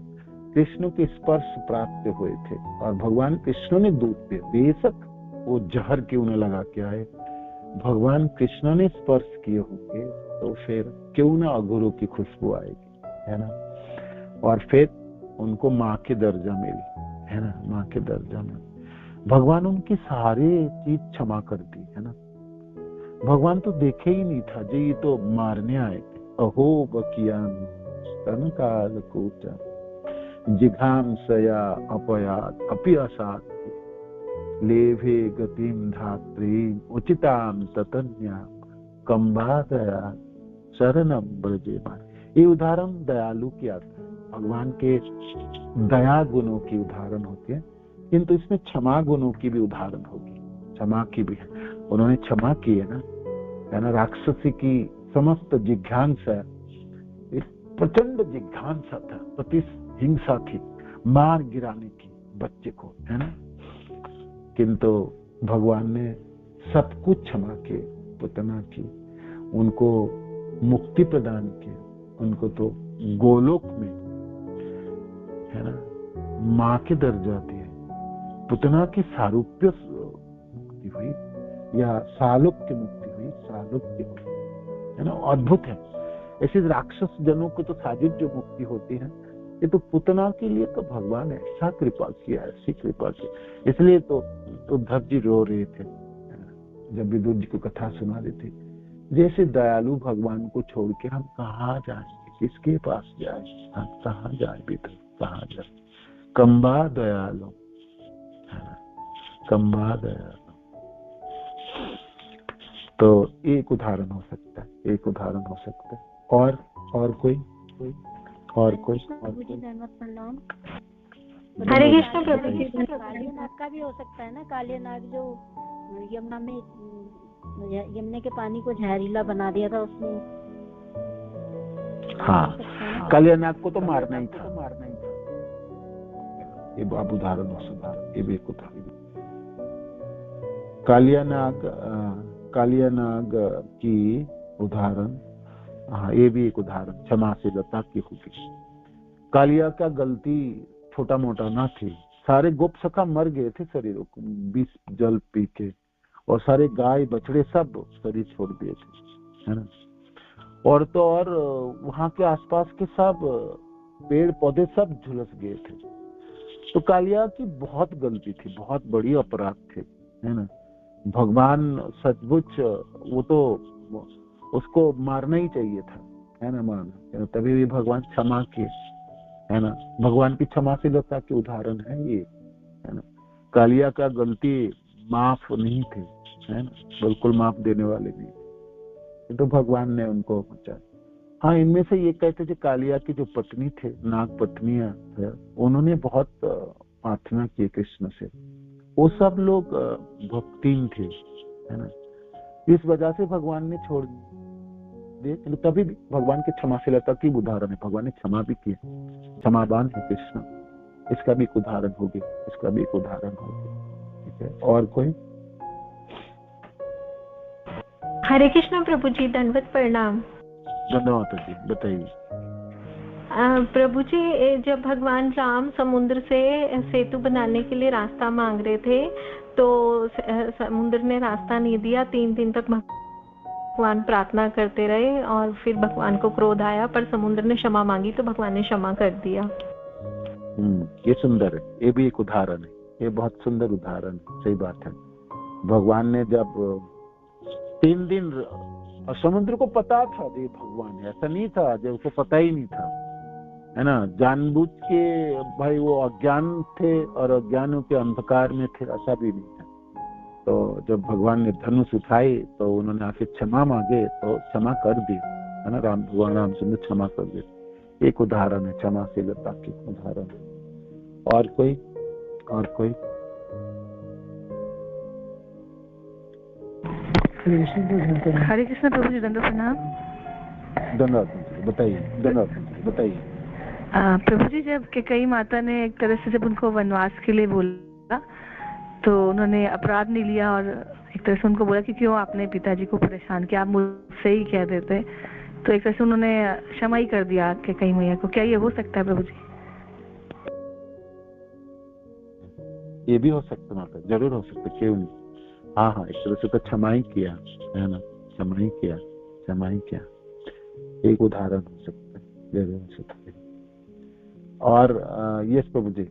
कृष्ण के स्पर्श प्राप्त हुए थे और भगवान कृष्ण ने दूध पिया। बेशक वो जहर क्यों न लगा के आए, भगवान कृष्ण ने स्पर्श किए होंगे तो फिर क्यों ना अघोरों की खुशबू आएगी, है ना। और फिर उनको माँ के दर्जा मिली, है ना, माँ के दर्जा में भगवान उनकी सारे चीज क्षमा कर दी, है ना। भगवान तो देखे ही नहीं था जी, ये तो मारने आए थे। अहो बकियान स्तन काल कूटा जिघांसया अपयात अपि असात लेभे गतिम धात्री उचिताम ततन्या कंबादया शरणम ब्रजे मान। ये उदाहरण दयालु की आता है, भगवान के दया गुणों की उदाहरण होती है, किंतु इसमें क्षमा गुणों की भी उदाहरण होगी, क्षमा की भी है। उन्होंने क्षमा की है ना, राक्षसी की समस्त जिज्ञासा, प्रचंड जिज्ञासा था, प्रतिहिंसा थी, मार गिराने की बच्चे को, है ना। किंतु भगवान ने सब कुछ क्षमा किए, पुतना की, उनको मुक्ति प्रदान की, उनको तो गोलोक में, है ना, माँ के दर्जा दिए। पुतना की सारूप्य मुक्ति हुई या सालोक्य मुक्ति हुई, सालोक्य, है ना, अद्भुत है। ऐसे राक्षस जनों को तो साजिद जो मुक्ति होती है, ये तो पुतना के लिए तो भगवान ऐसा कृपा किया, ऐसी कृपा की। इसलिए तो उद्धव जी रो रहे थे जब विदुर जी को कथा सुना रहे थे, जैसे दयालु भगवान को छोड़ के हम कहाँ जाएंगे, किसके पास जाए, हम कहाँ जाए विदुर, कहाँ जाए। कंबा दयालु, है ना, कंबा दयालु। तो एक उदाहरण हो सकता है, एक उदाहरण हो सकता है। और कोई प्रणाम। हरे कृष्ण प्रभु जी। काली नाग का भी हो सकता है ना, काली नाग जो यमुना में, यमुना के पानी को जहरीला बना दिया था उसने। हाँ, काली नाग को तो मारना ही था, ये बाब उदाहरण हो सकता है, ये भी एक उदाहरण। कालिया नाग की उदाहरण, हाँ, ये भी एक उदाहरण क्षमाशीलता की होगी। कालिया का गलती छोटा मोटा ना थी, सारे गोप सखा मर गए थे शरीरों को विष जल पी के, और सारे गाय बछड़े सब शरीर छोड़ दिए थे, है ना। और तो और वहां के आसपास के सब पेड़ पौधे सब झुलस गए थे। तो कालिया की बहुत गलती थी, बहुत बड़ी अपराध थे, है ना। भगवान सचमुच वो तो उसको मारना ही चाहिए था, है ना, मारना, तभी भी भगवान क्षमा किए, है ना। भगवान की क्षमाशीलता के उदाहरण है ये, है ना। कालिया का गलती माफ नहीं थे, है ना, बिल्कुल माफ देने वाले नहीं, तो भगवान ने उनको बचाया। हाँ, इनमें से ये कहते थे कालिया की जो पत्नी थे, नाग पत्नियां थे, उन्होंने बहुत प्रार्थना की कृष्ण से, वो सब लोग भक्तिहीन थे, है ना। इस वजह से भगवान ने छोड़ दिए, तभी भी भगवान की क्षमाशीलता की उदाहरण है, भगवान ने क्षमा भी किया, क्षमावान है कृष्ण, इसका भी एक उदाहरण होगी, इसका भी एक उदाहरण होगी, ठीक है। और कोई? हरे कृष्ण प्रभु जी, दंडवत प्रणाम। धन्यवाद जी, बताइए। प्रभु जी, जब भगवान राम समुद्र से सेतु बनाने के लिए रास्ता मांग रहे थे, तो समुद्र ने रास्ता नहीं दिया, 3 दिन तक भगवान प्रार्थना करते रहे और फिर भगवान को क्रोध आया, पर समुद्र ने क्षमा मांगी तो भगवान ने क्षमा कर दिया। ये सुंदर है, ये भी एक उदाहरण है, ये बहुत सुंदर उदाहरण, सही बात है। भगवान ने जब 3 दिन, और समुद्र को पता था जी भगवान, ऐसा नहीं था जो उसको पता ही नहीं था, है ना, जानबूझ के भाई वो अज्ञान थे और अज्ञानों के अंधकार में थे, ऐसा भी नहीं था। तो जब भगवान ने धनुष उठाई तो उन्होंने आके क्षमा मांगे तो क्षमा कर दी, है ना, भगवान रामचंद्र क्षमा कर दिए। एक उदाहरण है क्षमाशीलता की उदाहरण। और कोई हरे कृष्ण प्रभु जी, दंडवत प्रणाम। धन्यवाद, बताइए। प्रभु जी, जब कैकेयी माता ने एक तरह से जब उनको वनवास के लिए बोला तो उन्होंने अपराध नहीं लिया और एक तरह से उनको बोला कि क्यों आपने पिताजी को परेशान किया, आप मुझसे ही कह देते, तो एक तरह से उन्होंने क्षमा ही कर दिया कैकेयी मैया को। क्या ये हो सकता है प्रभु जी? ये भी हो सकता है माता, जरूर हो सकता है, क्यों नहीं। हाँ, एक तरह से तो क्षमा ही किया, है ना, क्षमा ही किया। एक उदाहरण हो सकता है, जरूर हो सकता है। और यस प्रभु जी,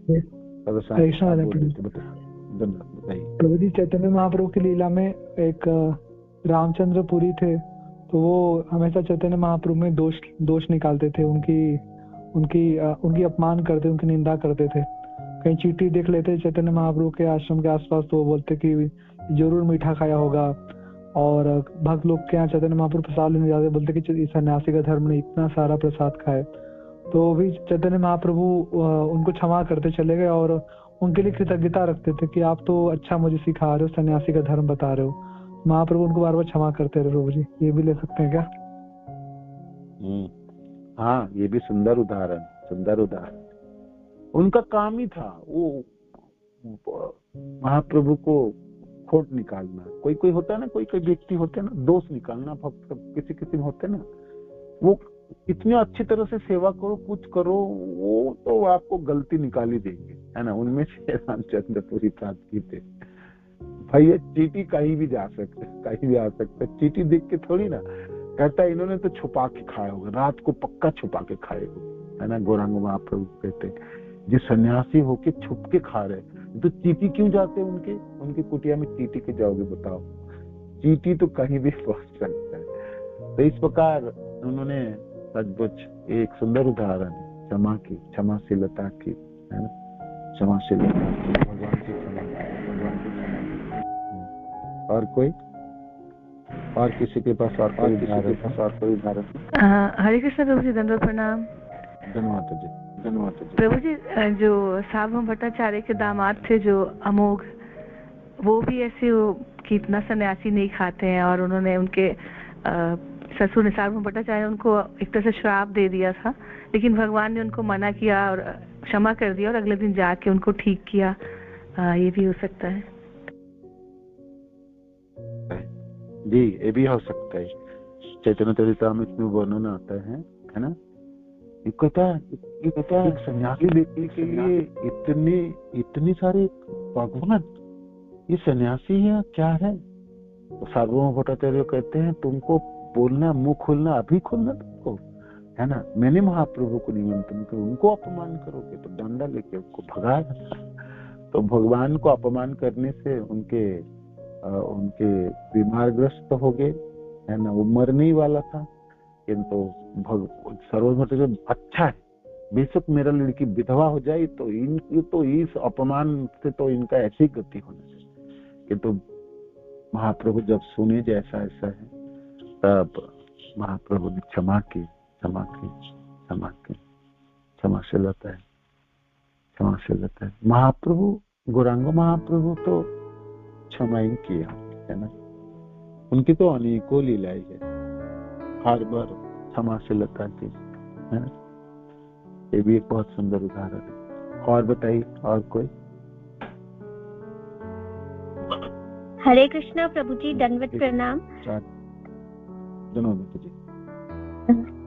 प्रभु जी, चैतन्य महाप्रभु की लीला में एक रामचंद्र पुरी थे, तो वो हमेशा चैतन्य महाप्रभु में दोष निकालते थे, उनकी अपमान करते, उनकी निंदा करते थे। कहीं चींटी देख लेते चैतन्य महाप्रभु के आश्रम के आसपास तो वो बोलते कि जरूर मीठा खाया होगा, और भक्त लोग के यहाँ चैतन्य महाप्रभु प्रसाद लेने जाते, बोलते कि सन्यासी का धर्म ने इतना सारा प्रसाद खाए। तो भी चैतन्य महाप्रभु उनको क्षमा करते चले गए और उनके लिए कृतज्ञता रखते थे कि आप तो अच्छा मुझे सिखा रहे हो, सन्यासी का धर्म बता रहे हो। महाप्रभु उनको बार बार क्षमा करते रहे। प्रभु जी, ये भी ले सकते हैं क्या? हाँ, ये भी सुंदर उदाहरण। उनका काम ही था वो महाप्रभु को खोट निकालना। कोई होता है ना, कोई व्यक्ति होते हैं ना, दोष निकालना, भक्त किसी में होते हैं ना, वो इतनी अच्छी तरह से सेवा करो, कुछ करो, वो तो आपको गलती निकाली देंगे, है ना। उनमें से रामचंद्र पुरी प्राप्ति थे। भाई ये चींटी कहीं भी जा सकते, चींटी देख के थोड़ी ना कहता है इन्होंने तो छुपा के खाया होगा, रात को पक्का छुपा के खाएगा, है ना। गौरांग महाप्रभु कहते जो सन्यासी होके छुप के खा रहे, तो चींटी क्यों जाते उनकी कुटिया में चींटी के जाओगे बताओ? चींटी तो कहीं भी पहुंच सकता है। तो इस प्रकार उन्होंने सचमुच एक सुंदर उदाहरण क्षमाशीलता की, है ना, क्षमाशीलता की, भगवान की क्षमा। और किसी के पास और कोई उदाहरण? हरे कृष्ण प्रभु जी, दंडवत प्रणाम। धन्यवाद जी। प्रभु जी, जो सार्वभौम भट्टाचार्य के दामाद थे जो अमोघ, वो भी ऐसे कि इतना सन्यासी नहीं खाते हैं, और उन्होंने उनके ससुर ने, सार्वभौम भट्टाचार्य, उनको एक तरह से श्राप दे दिया था, लेकिन भगवान ने उनको मना किया और क्षमा कर दिया और अगले दिन जाके उनको ठीक किया। ये भी हो सकता है जी, ये भी हो सकता है। चैतन्य चरितामृत में वर्णन आता है ना, ये कहता है एक सन्यासी देखने के लिए इतने सारे भगवान, ये सन्यासी है क्या है? तो सार्वभौम भट्टाचार्य कहते हैं तुमको बोलना, मुंह खोलना अभी खोलना तुमको, है ना। मैंने महाप्रभु को निमंत्रण किया, उनको अपमान करोगे तो डंडा लेके उनको भगाया। तो भगवान को अपमान करने से उनके बीमारग्रस्त हो गए, है ना, वो मरने ही वाला था। किंतु सार्वभौम भट्टाचार्य अच्छा है, बेशक मेरा लड़की विधवा हो जाए तो इस अपमान से तो इनका ऐसी गति होना चाहिए। किंतु महाप्रभु जब सुने जैसा ऐसा है, तब महाप्रभु ने क्षमा की। क्षमाशीलता है। महाप्रभु, गौरांग महाप्रभु तो क्षमा ही किया, है ना। उनकी तो अनेकों लीलाएं है, हर बार क्षमाशीलता की, है ना। ये भी एक बहुत सुंदर उदाहरण है। और बताइए, और कोई? हरे कृष्णा प्रभु जी, दंडवत प्रणाम।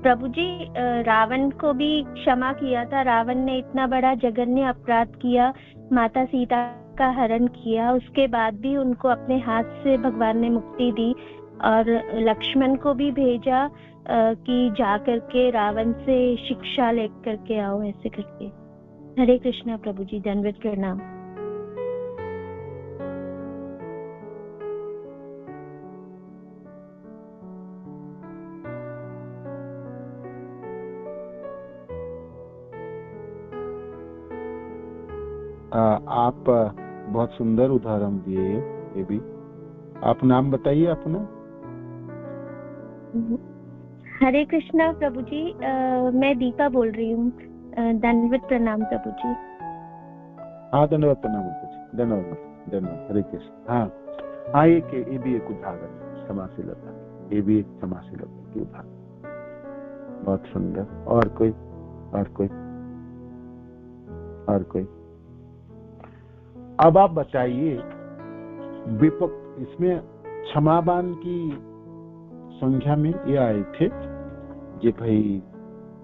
प्रभु जी, रावण को भी क्षमा किया था। रावण ने इतना बड़ा जघन्य अपराध किया, माता सीता का हरण किया, उसके बाद भी उनको अपने हाथ से भगवान ने मुक्ति दी। और लक्ष्मण को भी भेजा कि जा करके रावण से शिक्षा लेकर के आओ, ऐसे करके। हरे कृष्णा प्रभु जी, दंडवत प्रणाम। आप बहुत सुंदर उदाहरण दिए। ये भी आप नाम बताइए अपना। हरे कृष्णा प्रभु जी, मैं दीपा बोल रही हूँ। दंडवत प्रणाम प्रभु जी। हाँ, धन्यवाद प्रणाम प्रभु, धन्यवाद धन्यवाद। हरे कृष्ण। हाँ, ये भी एक उदाहरण है क्षमाशीलता, ये भी एक क्षमाशीलता की उदाहरण। बहुत सुंदर। और कोई? अब आप बताइए, इसमें क्षमाबान की संख्या में ये आए थे कि भाई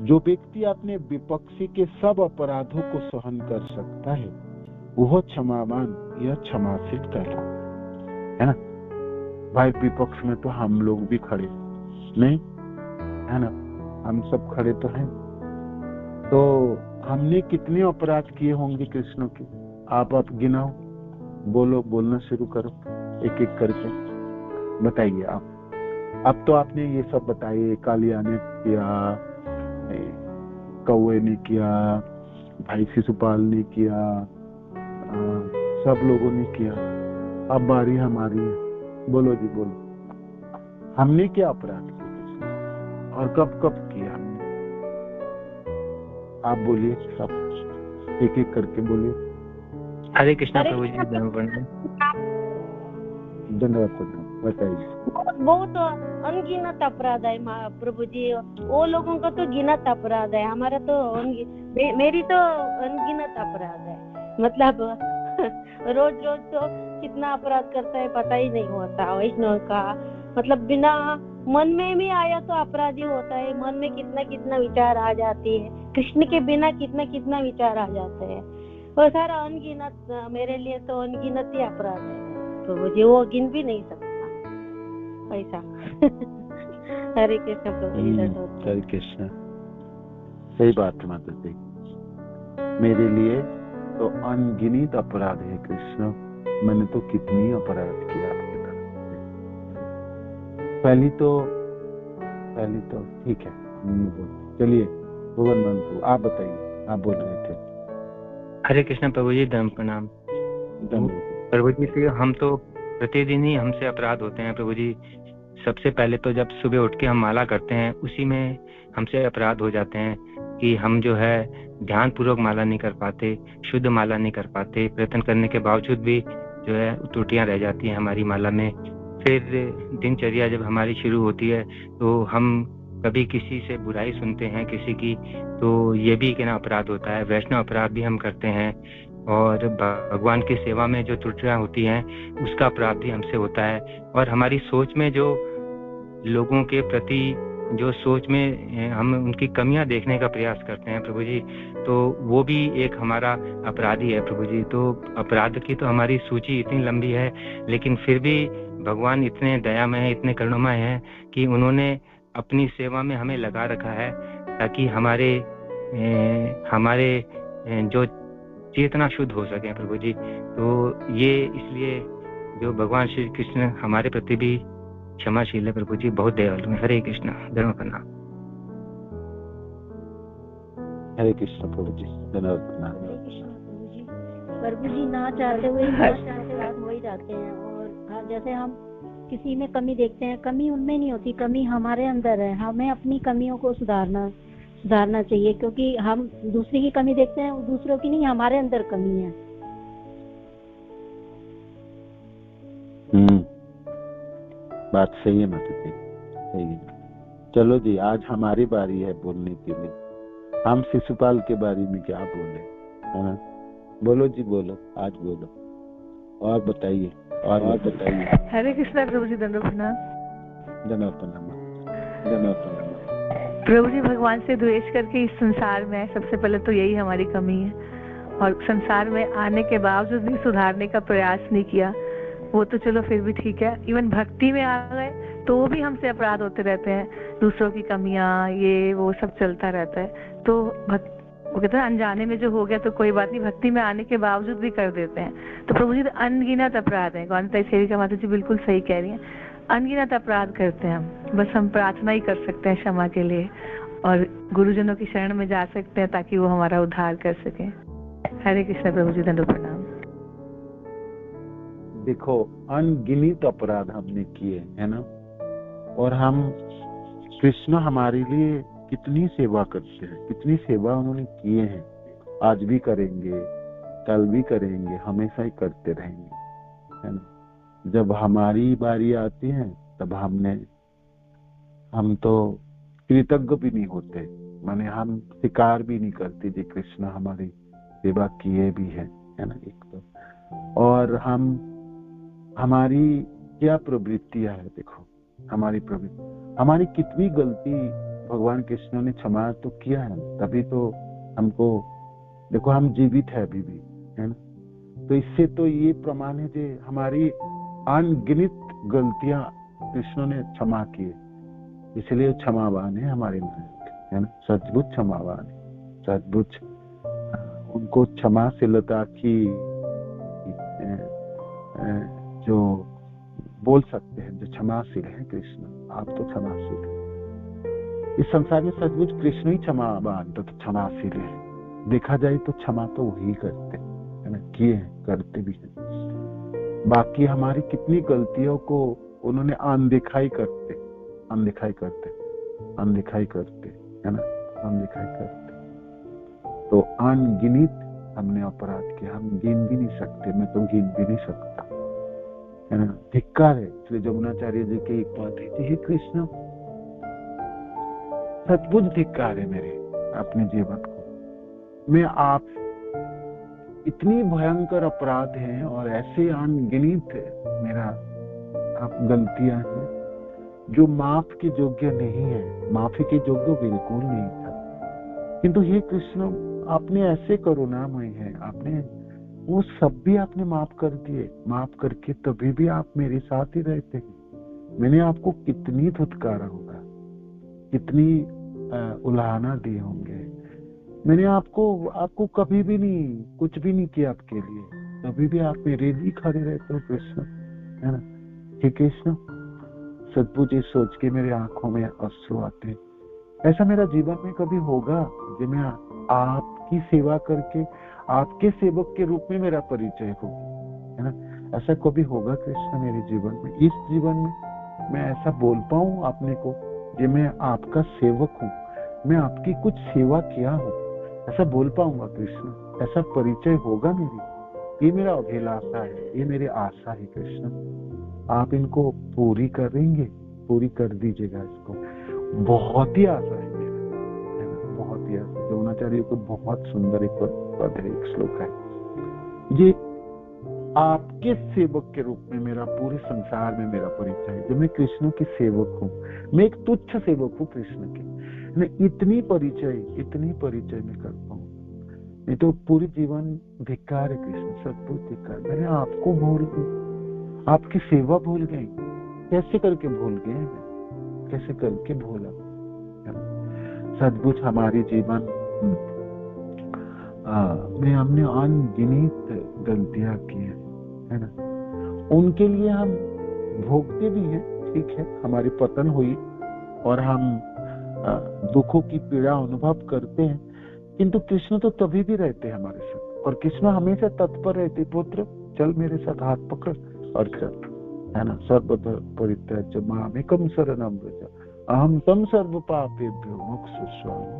जो व्यक्ति अपने विपक्षी के सब अपराधों को सहन कर सकता है वह क्षमाबान या क्षमाशील कहलाता है ना। भाई विपक्ष में तो हम लोग भी खड़े नहीं है ना, हम सब खड़े तो हैं। तो हमने कितने अपराध किए होंगे कृष्ण के? आप गिनाओ, बोलना शुरू करो, एक एक करके बताइए आप। अब तो आपने ये सब बताइए, कालिया ने किया, कौवे ने किया, भाई शिशुपाल ने किया, सब लोगों ने किया। अब बारी हमारी है। बोलो जी, बोलो, हमने क्या अपराध किया और कब कब किया हमने? आप बोलिए, सब एक एक करके बोलिए। हरे कृष्णा प्रभु जी, धन्यवाद। बताइए। बहुत अनगिनत अपराध है प्रभु जी, वो लोगों का तो गिनत अपराध है, हमारा तो मेरी तो अनगिनत अपराध है। मतलब रोज रोज तो कितना अपराध करता है पता ही नहीं होता वैष्णव का। मतलब बिना मन में भी आया तो अपराधी होता है, मन में कितना कितना विचार आ जाती है, कृष्ण के बिना कितना कितना विचार आ जाते हैं। वो सारा अनगिनत, मेरे लिए तो अनगिनत ही अपराध है प्रभु जी, वो गिन भी नहीं सकता ऐसा। हरे कृष्ण प्रभु जी। हरे कृष्ण। सही बात है माता जी, मेरे लिए तो अनगिनत अपराध है कृष्ण। मैंने तो कितनी अपराध किया आपके तरफ। पहली तो ठीक है, चलिए भुवन, आप बताइए, आप बोल रहे थे। हरे कृष्ण प्रभु जी, धर्म प्रणाम प्रभु जी। से हम तो प्रतिदिन ही हमसे अपराध होते हैं प्रभु जी। सबसे पहले तो जब सुबह उठ के हम माला करते हैं उसी में हमसे अपराध हो जाते हैं कि हम जो है ध्यान पूर्वक माला नहीं कर पाते, शुद्ध माला नहीं कर पाते, प्रयत्न करने के बावजूद भी जो है त्रुटियां रह जाती हैं हमारी माला में। फिर दिनचर्या जब हमारी शुरू होती है तो हम कभी किसी से बुराई सुनते हैं किसी की, तो ये भी क्या अपराध होता है। वैष्णव अपराध भी हम करते हैं और भगवान की सेवा में जो त्रुटियां होती हैं उसका अपराध भी हमसे होता है। और हमारी सोच में जो लोगों के प्रति जो सोच में हम उनकी कमियां देखने का प्रयास करते हैं प्रभु जी, तो वो भी एक हमारा अपराध ही है प्रभु जी। तो अपराध की तो हमारी सूची इतनी लंबी है, लेकिन फिर भी भगवान इतने दयामय है, इतने करुणामय है कि उन्होंने अपनी सेवा में हमें लगा रखा है ताकि हमारे जो चेतना शुद्ध हो सके प्रभु जी। तो ये इसलिए जो भगवान श्री कृष्ण हमारे प्रति भी क्षमाशील है प्रभु जी, बहुत दयालु है। हरे कृष्ण, धर्म प्रणाम। हरे कृष्ण प्रभु जी, धन्यवाद प्रणाम। प्रभु जी, ना चाहते हुए हो ही जाते हैं। और जैसे हम किसी में कमी देखते हैं, कमी उनमें नहीं होती, कमी हमारे अंदर है। हमें अपनी कमियों को सुधारना चाहिए, क्योंकि हम दूसरे की कमी देखते हैं, दूसरों की नहीं, हमारे अंदर कमी है। बात सही है माता जी, सही है। चलो जी, आज हमारी बारी है बोलने के लिए। हम शिशुपाल के बारे में क्या बोले, है ना? बोलो जी, बोलो, आज बोलो और बताइए, और बताइए। हरे कृष्णा प्रभु जी, धन्यवाद प्रणाम। प्रभु जी, भगवान से द्वेष करके इस संसार में सबसे पहले तो यही हमारी कमी है, और संसार में आने के बावजूद भी सुधारने का प्रयास नहीं किया। वो तो चलो फिर भी ठीक है, इवन भक्ति में आ गए तो वो भी हमसे अपराध होते रहते हैं, दूसरों की कमियां ये वो सब चलता रहता है। तो वो कहते हैं अनजाने में जो हो गया तो कोई बात नहीं, भक्ति में आने के बावजूद भी कर देते हैं। तो प्रभु जी अनगिनत अपराध है। गौनताई सेविका माता जी बिल्कुल सही कह रही हैं, अनगिनत अपराध करते हैं हम। बस हम प्रार्थना ही कर सकते हैं क्षमा के लिए और गुरुजनों की शरण में जा सकते हैं ताकि वो हमारा उद्धार कर सके। हरे कृष्ण प्रभु जी, दंडों प्रणाम। देखो अनगिनत अपराध हमने किए है ना, और हम कृष्ण हमारे लिए कितनी सेवा करते हैं, कितनी सेवा उन्होंने किए हैं, आज भी करेंगे, कल भी करेंगे, हमेशा ही करते रहेंगे, है ना। जब हमारी बारी आती है तब हम तो कृतज्ञ भी नहीं होते, माने हम स्वीकार भी नहीं करते जी कृष्ण हमारी सेवा किए भी है ना। एक तो और हमारी क्या प्रवृत्तियां है, देखो हमारी प्रवृत्ति, हमारी कितनी गलती भगवान कृष्ण ने क्षमा तो किया है, तभी तो हमको देखो हम जीवित है अभी भी, है ना। तो इससे तो ये प्रमाण है कि हमारी अनगिनत गलतियां कृष्ण ने क्षमा किए, इसलिए क्षमावान है हमारे नायक, है ना। सचमुच क्षमावान है, सचमुच उनको क्षमाशीलता की जो बोल सकते हैं, जो क्षमाशील है कृष्ण, आप तो क्षमाशील है। इस संसार में सचमुच कृष्ण ही क्षमावान तो क्षमाशील है। देखा जाए तो क्षमा तो वही करते है ना, किए हैं, करते भी हैं। बाकी हमारी कितनी गलतियों को उन्होंने अनदिखाई करते है ना, अनदिखाई करते। तो अनगिनत हमने अपराध किया, हम गिन भी नहीं सकते, मैं तो गिन भी नहीं सकता, है ना। धिक्कार है। इसलिए जमुनाचार्य जी की एक बात है, हे कृष्ण सचमुच धिक्कार है मेरे अपने जीवन को, मैं आप इतनी भयंकर अपराध हैं और ऐसे अनगिनत मेरा आप गलतियां हैं जो माफ के योग्य नहीं है, माफी के योग्य बिल्कुल नहीं था। किंतु हे कृष्ण आपने ऐसे करुणामय है, आपने वो सब भी आपने माफ कर दिए, माफ करके तभी भी आप मेरे साथ ही रहते हैं। मैंने आपको कितनी धुतकारा होगा, कितनी उल्हाना दिए होंगे, मैंने आपको कभी भी नहीं कुछ भी नहीं किया आपके लिए, तभी भी आप मेरे लिए खड़े रहते हो कृष्ण, है ना। हे कृष्ण सचमुच ये सोच के मेरे आंखों में अश्रु आते हैं। ऐसा मेरा जीवन में कभी होगा कि मैं आपकी सेवा करके आपके सेवक के रूप में मेरा परिचय हो, है ना। ऐसा कभी होगा कृष्ण मेरे जीवन में, इस जीवन में मैं ऐसा बोल पाऊं अपने को कि मैं आपका सेवक हूँ, मैं आपकी कुछ सेवा किया हूँ, ऐसा बोल पाऊंगा कृष्ण, ऐसा परिचय होगा मेरी। ये मेरा अभिलाषा है, ये मेरी आशा है कृष्ण, आप इनको पूरी करेंगे, पूरी कर दीजिएगा इसको। बहुत ही आशा है मेरा, बहुत ही आशा। द्रोणाचार्य को बहुत सुंदर एक पद है, एक श्लोक है, ये आपके सेवक के रूप में मेरा पूरे संसार में मेरा परिचय है, जो मैं कृष्ण की सेवक हूँ, मैं एक तुच्छ सेवक हूँ कृष्ण के, मैं इतनी परिचय में कर पाऊँ। नहीं तो पूरी जीवन धिक्कार है कृष्ण, सचमुच धिक्कार। मैंने आपको भूल गई, आपकी सेवा भूल गई, कैसे करके भूल गए मैं, कैसे करके भूला। सचमुच हमारे जीवन में हमने अनगिनत गलतियां की है ना, उनके लिए हम भोगते भी हैं, ठीक है, हमारी पतन हुई और हम दुखों की पीड़ा अनुभव करते हैं, किंतु कृष्ण तो तभी भी रहते हैं हमारे साथ, और कृष्ण हमेशा तत्पर रहते, पुत्र चल मेरे साथ हाथ पकड़ और चल, है ना। सर्वदा परित्याज्य मामेकं शरणं व्रज अहम तम सर्व पापेभ्यो मोक्षयिष्यामि।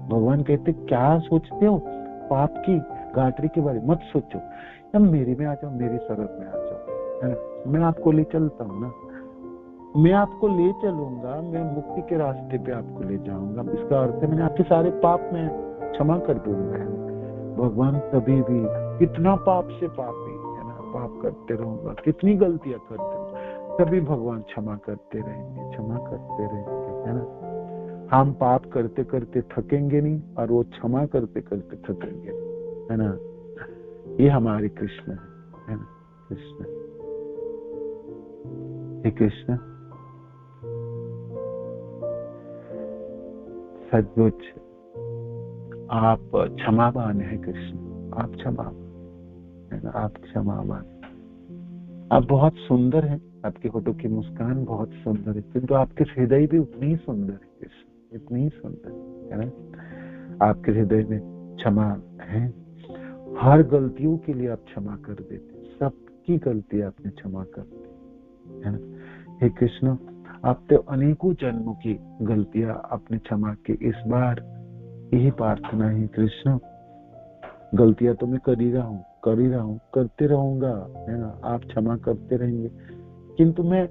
भगवान कहते क्या सोचते हो, पाप की गाठरी के बारे मत सोचो, तुम मेरे में आ जाओ, मेरे शरण में आ जाओ, है ना। मैं आपको ले चलता हूँ ना, मैं आपको ले चलूंगा, मैं मुक्ति के रास्ते पे आपको ले जाऊंगा। इसका अर्थ है मैंने आपके सारे पाप में क्षमा कर दूंगा, है ना। भगवान तभी भी कितना पाप से पापी, है ना, पाप करते रहूंगा, कितनी गलतियां करते रहूंगा, तभी भगवान क्षमा करते रहेंगे, है ना। हम पाप करते करते थकेंगे नहीं और वो क्षमा करते करते थकेंगे, है ना। ये हमारे कृष्ण है ना, कृष्ण। हे कृष्ण, सचमुच आप क्षमावान है कृष्ण, आप क्षमावान, आप क्षमावान। आप बहुत सुंदर हैं, आपके होठों की मुस्कान बहुत सुंदर है, किंतु आपके हृदय भी उतनी ही सुंदर है कृष्ण, इतनी ही सुंदर है ना। आपके हृदय में क्षमा है, हर गलतियों के लिए आप क्षमा कर देते, सबकी गलती आपने क्षमा कर दी है ना। हे कृष्ण, आप तो अनेकों जन्मों की गलतियां आपने क्षमा की, इस बार यही प्रार्थना है कृष्ण, गलतियां तो मैं कर ही रहा हूँ, करते रहूंगा है ना, आप क्षमा करते रहेंगे, किंतु मैं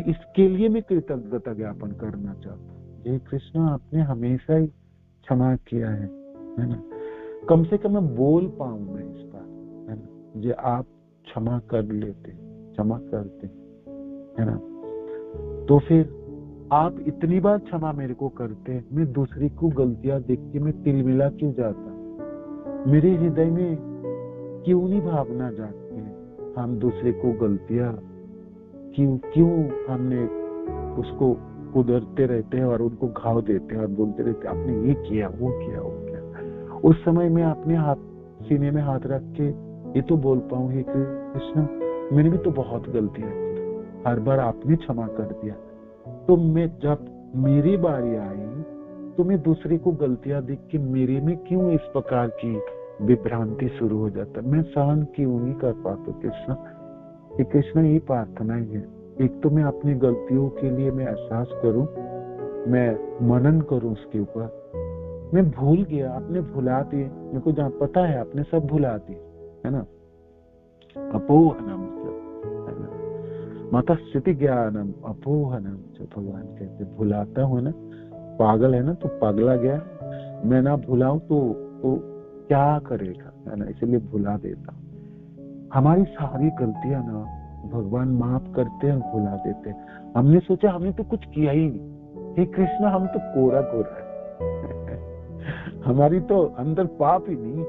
इसके लिए मैं कृतज्ञता ज्ञापन करना चाहता हूँ। हे कृष्ण, आपने हमेशा ही क्षमा किया है ना, कम से कम मैं बोल पाऊं मैं इस बार है ना, जो आप क्षमा कर लेते, क्षमा करते है ना। तो फिर आप इतनी बार क्षमा मेरे को करते हैं, मैं दूसरी को गलतियां देख के मैं तिलमिला क्यों जाता, मेरे हृदय में क्यों नहीं भावना जागती है, हम दूसरे को गलतियां क्यों हमने उसको कुदरते रहते हैं और उनको घाव देते हैं और बोलते रहते हैं आपने ये किया वो किया वो किया। उस समय में अपने हाथ सीने में हाथ रख के ये तो बोल पाऊं, हे कृष्ण, मैंने भी तो बहुत गलतियां की, हर बार आपने क्षमा कर दिया। तो मैं जब मेरी बारी आई तो मैं दूसरे को गलतियां देख के मेरे में क्यों इस प्रकार की विभ्रांति शुरू हो जाता, मैं सहन क्यों नहीं कर पाता कृष्ण। ये कृष्ण ये प्रार्थना ही है, एक तो मैं अपनी गलतियों के लिए मैं एहसास करूं, मैं मनन करूं उसके ऊपर, मैं भूल गया, आपने भुला दिए, मेरे को जहाँ पता है आपने सब भुला दिए है ना। अपोहनम है ना, माता स्थिति ज्ञानम अपोहनम, जो भगवान कहते भुलाता हूँ ना, पागल है ना तो पगला गया, मैं ना भुलाऊं तो क्या करेगा है ना, इसलिए भुला देता हूँ। हमारी सारी गलतियां ना भगवान माफ करते हैं, भुला देते हैं। हमने सोचा हमने तो कुछ किया ही नहीं, हे कृष्ण हम तो कोरा है हमारी तो अंदर पाप ही नहीं,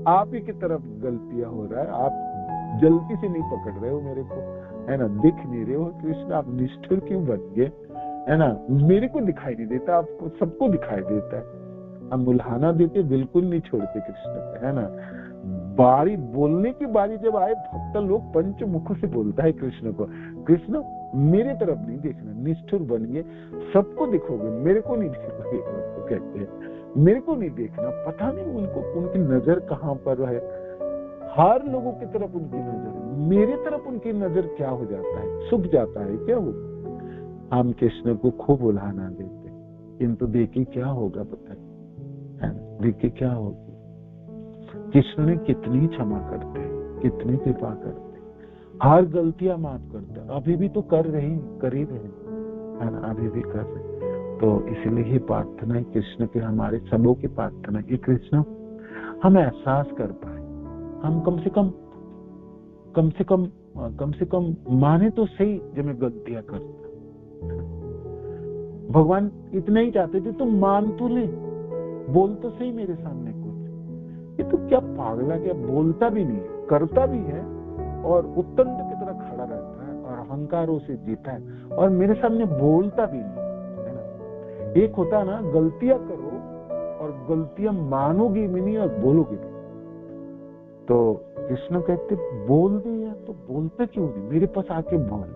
आप ही की तरफ गलतियां हो रहा है, आप जल्दी से नहीं पकड़ रहे हो मेरे को है ना, दिख नहीं रहे हो कृष्ण, आप निष्ठुर क्यों बन गए है ना, मेरे को दिखाई नहीं देता, आपको सबको दिखाई देता है, हम उल्हाना देते बिल्कुल नहीं छोड़ते कृष्ण है ना। बारी बोलने की बारी जब आए, भक्त लोग पंचमुखों से बोलता है कृष्ण को, कृष्ण मेरे तरफ नहीं देखना, निष्ठुर बनिए, सबको दिखोगे मेरे को नहीं देखोगे, कहते हैं मेरे को नहीं देखना, पता नहीं उनको उनकी नजर कहाँ पर है, हर लोगों की तरफ उनकी नजर है, मेरी तरफ उनकी नजर क्या हो जाता है, सुख जाता है क्या वो। हम कृष्ण को खूब उल्हाना देते, किंतु देखिए क्या होगा, बताइए देखिए क्या होगा। कृष्ण ने कितनी क्षमा करते हैं, कितनी कृपा करते हैं, हर गलतियां माफ करते हैं, अभी भी तो कर ही रहे है ना, अभी भी कर रहे। तो इसलिए ही प्रार्थना है कृष्ण की, हमारे सबों की प्रार्थना है कि कृष्ण हम एहसास कर पाए, हम कम से कम माने तो सही जब मैं गलतियां करता। भगवान इतना ही चाहते थे तुम मान तो ले, बोल तो सही मेरे सामने कुछ, ये तो क्या पागला, क्या बोलता भी नहीं है, करता भी है और उत्तंड की तरह खड़ा रहता है और अहंकारों से जीता है और मेरे सामने बोलता भी नहीं है ना। एक होता है ना गलतियां करो और गलतियां मानोगी भी नहीं और बोलोगे भी। तो कृष्ण कहते बोल दे यार, तो बोलते क्यों नहीं, मेरे पास आके बोल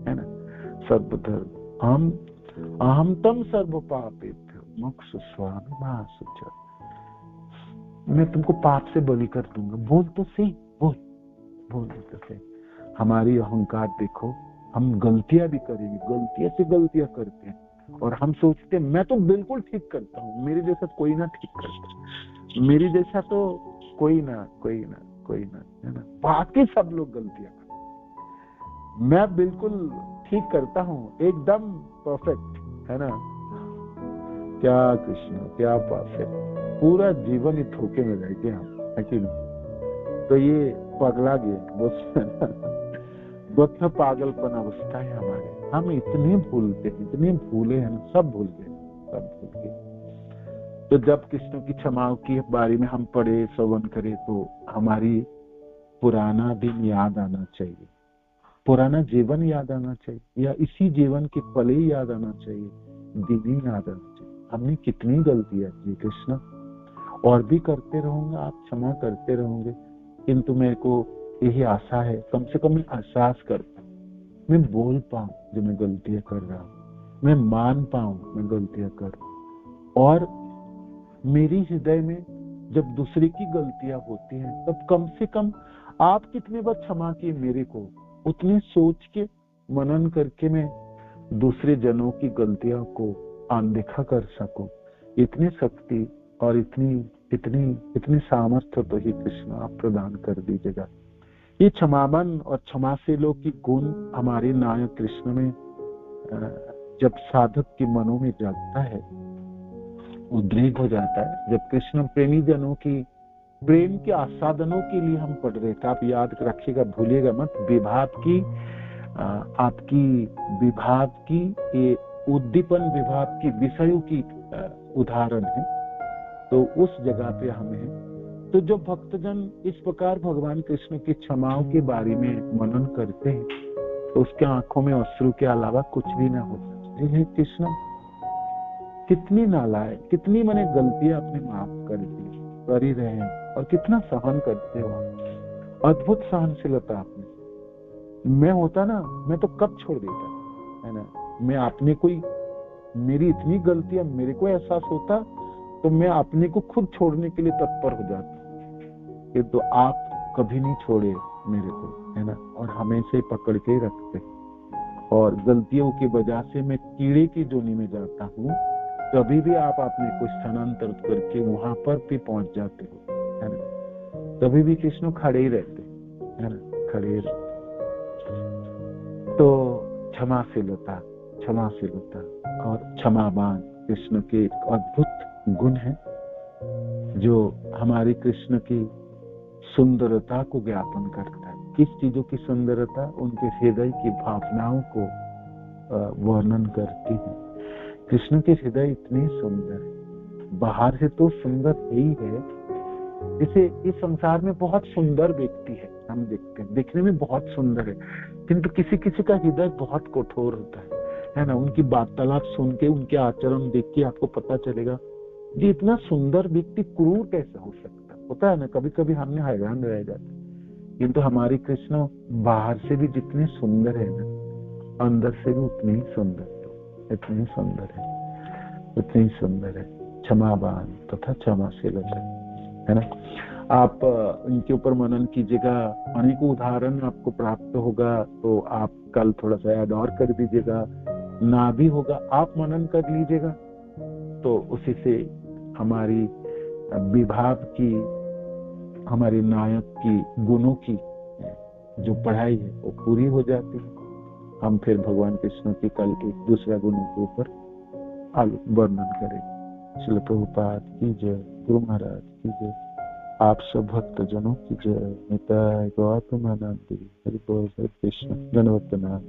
है ना। सर्वधर्म अहम तम सर्व पापेभ्यो मोक्ष स्वामी महासुच, मैं तुमको पाप से बलि कर दूंगा, बोल तो सही, बोल तो सही। हमारी अहंकार देखो, हम गलतियां भी करेंगे, गलतियां से गलतियां करते हैं और हम सोचते हैं मैं तो बिल्कुल ठीक करता हूँ, मेरे जैसा कोई ना ठीक करता, मेरी जैसा तो कोई ना है ना, बाकी सब लोग गलतियां करते, मैं बिल्कुल ठीक करता हूँ, एकदम परफेक्ट है ना। क्या कृष्ण क्या परफेक्ट, पूरा जीवन ही धोखे में रह गए हम, है कि नहीं। तो ये पगला गए बहुत पागलपन अवस्था है हमारे, हम इतने भूलते हैं, इतने भूले हैं, सब भूल गए। तो जब कृष्ण की क्षमा की बारे में हम पढ़े श्रवण करें तो हमारी पुराना दिन याद आना चाहिए, पुराना जीवन याद आना चाहिए या इसी जीवन की पल ही याद आना चाहिए, दिन ही याद आना चाहिए। हमने कितनी गलतियां की कृष्ण, और भी करते रहूंगा, आप क्षमा करते रहोगे, किंतु मेरे को यही आशा है कम से कम मैं एहसास कर पाऊं, मैं बोल पाऊं जो मैं गलतियां कर रहा हूं, मैं मान पाऊं मैं गलतियां कर रहा हूं। और मेरी हृदय में जब दूसरे की गलतियां होती हैं तब कम से कम आप कितने बार क्षमा किए मेरे को, उतने सोच के मनन करके मैं दूसरे जनों की गलतियों को अनदेखा कर सकूं। इतनी शक्ति और इतनी सामर्थ्य तो ही कृष्ण आप प्रदान कर दीजिएगा। ये क्षमावन और क्षमाशीलों की गुण हमारे नायक कृष्ण में जब साधक के मनों में जागता है, उद्रेक हो जाता है। जब कृष्ण प्रेमी जनों की प्रेम के आस्वादनों के लिए हम पढ़ रहे थे, आप याद रखिएगा, भूलिएगा मत, विभाव की आपकी विभाव की ये उद्दीपन विभाव की विषयों की उदाहरण है, तो उस जगह पे हमें, तो जब भक्तजन इस प्रकार भगवान कृष्ण की क्षमाओं के बारे में मनन करते हैं तो उसके आंखों में अश्रु के अलावा कुछ भी ना होता है। कृष्ण कितनी नालायक, कितनी मैंने गलतियां अपने माफ कर ही रहे हैं और कितना सहन करते हो, अद्भुत सहनशीलता आपने। मैं होता ना, मैं तो कब छोड़ देता है ना, मैं अपने कोई, मेरी इतनी गलतियां मेरे को एहसास होता तो मैं अपने को खुद छोड़ने के लिए तत्पर हो जाता, कि तो आप कभी नहीं छोड़े मेरे को, है ना, और हमेशा पकड़ के रखते। और गलतियों की वजह से मैं कीड़े की जोनी में जाता हूँ, कभी भी आप अपने को स्थानांतरित करके वहां पर भी पहुंच जाते हो, है ना। कभी भी कृष्ण खड़े ही रहते, है ना, खड़े ही रहते। तो क्षमाशीलता और क्षमावान कृष्ण के एक अद्भुत गुण है, जो हमारे कृष्ण की सुंदरता को ज्ञापन करता है। किस चीजों की सुंदरता? उनके हृदय की भावनाओं को वर्णन करती है। कृष्ण के हृदय इतने सुंदर है, बाहर से तो सुंदर ही है, जैसे इस संसार में बहुत सुंदर व्यक्ति है, हम देखते हैं, देखने में बहुत सुंदर है, किंतु किसी किसी का हृदय बहुत कठोर होता है ना। उनकी वार्तालाप सुन के, उनके आचरण देख के आपको पता चलेगा ये इतना सुंदर व्यक्ति क्रूर कैसे हो सकता है। होता है ना, कभी कभी हमने हैरान रह जाते, किंतु हमारे कृष्ण बाहर से भी जितने सुंदर है ना, अंदर से भी उतने ही सुंदर, इतनी सुंदर है, क्षमावान तथा क्षमाशील है ना। आप इनके ऊपर मनन कीजिएगा, अनेकों उदाहरण आपको प्राप्त होगा, तो आप कल थोड़ा सा याद और कर दीजिएगा, ना भी होगा आप मनन कर लीजिएगा, तो उसी से हमारी विभाव की, हमारे नायक की गुणों की जो पढ़ाई है वो पूरी हो जाती है। हम फिर भगवान कृष्ण की कल एक दूसरा गुणों के ऊपर वर्णन करें। श्रील प्रभुपाद की जय, गुरु महाराज की जय, आप सब भक्त जनों की जय। निताय गौतम आनंद, हरि बोल, हरे कृष्ण, धन्यवाद।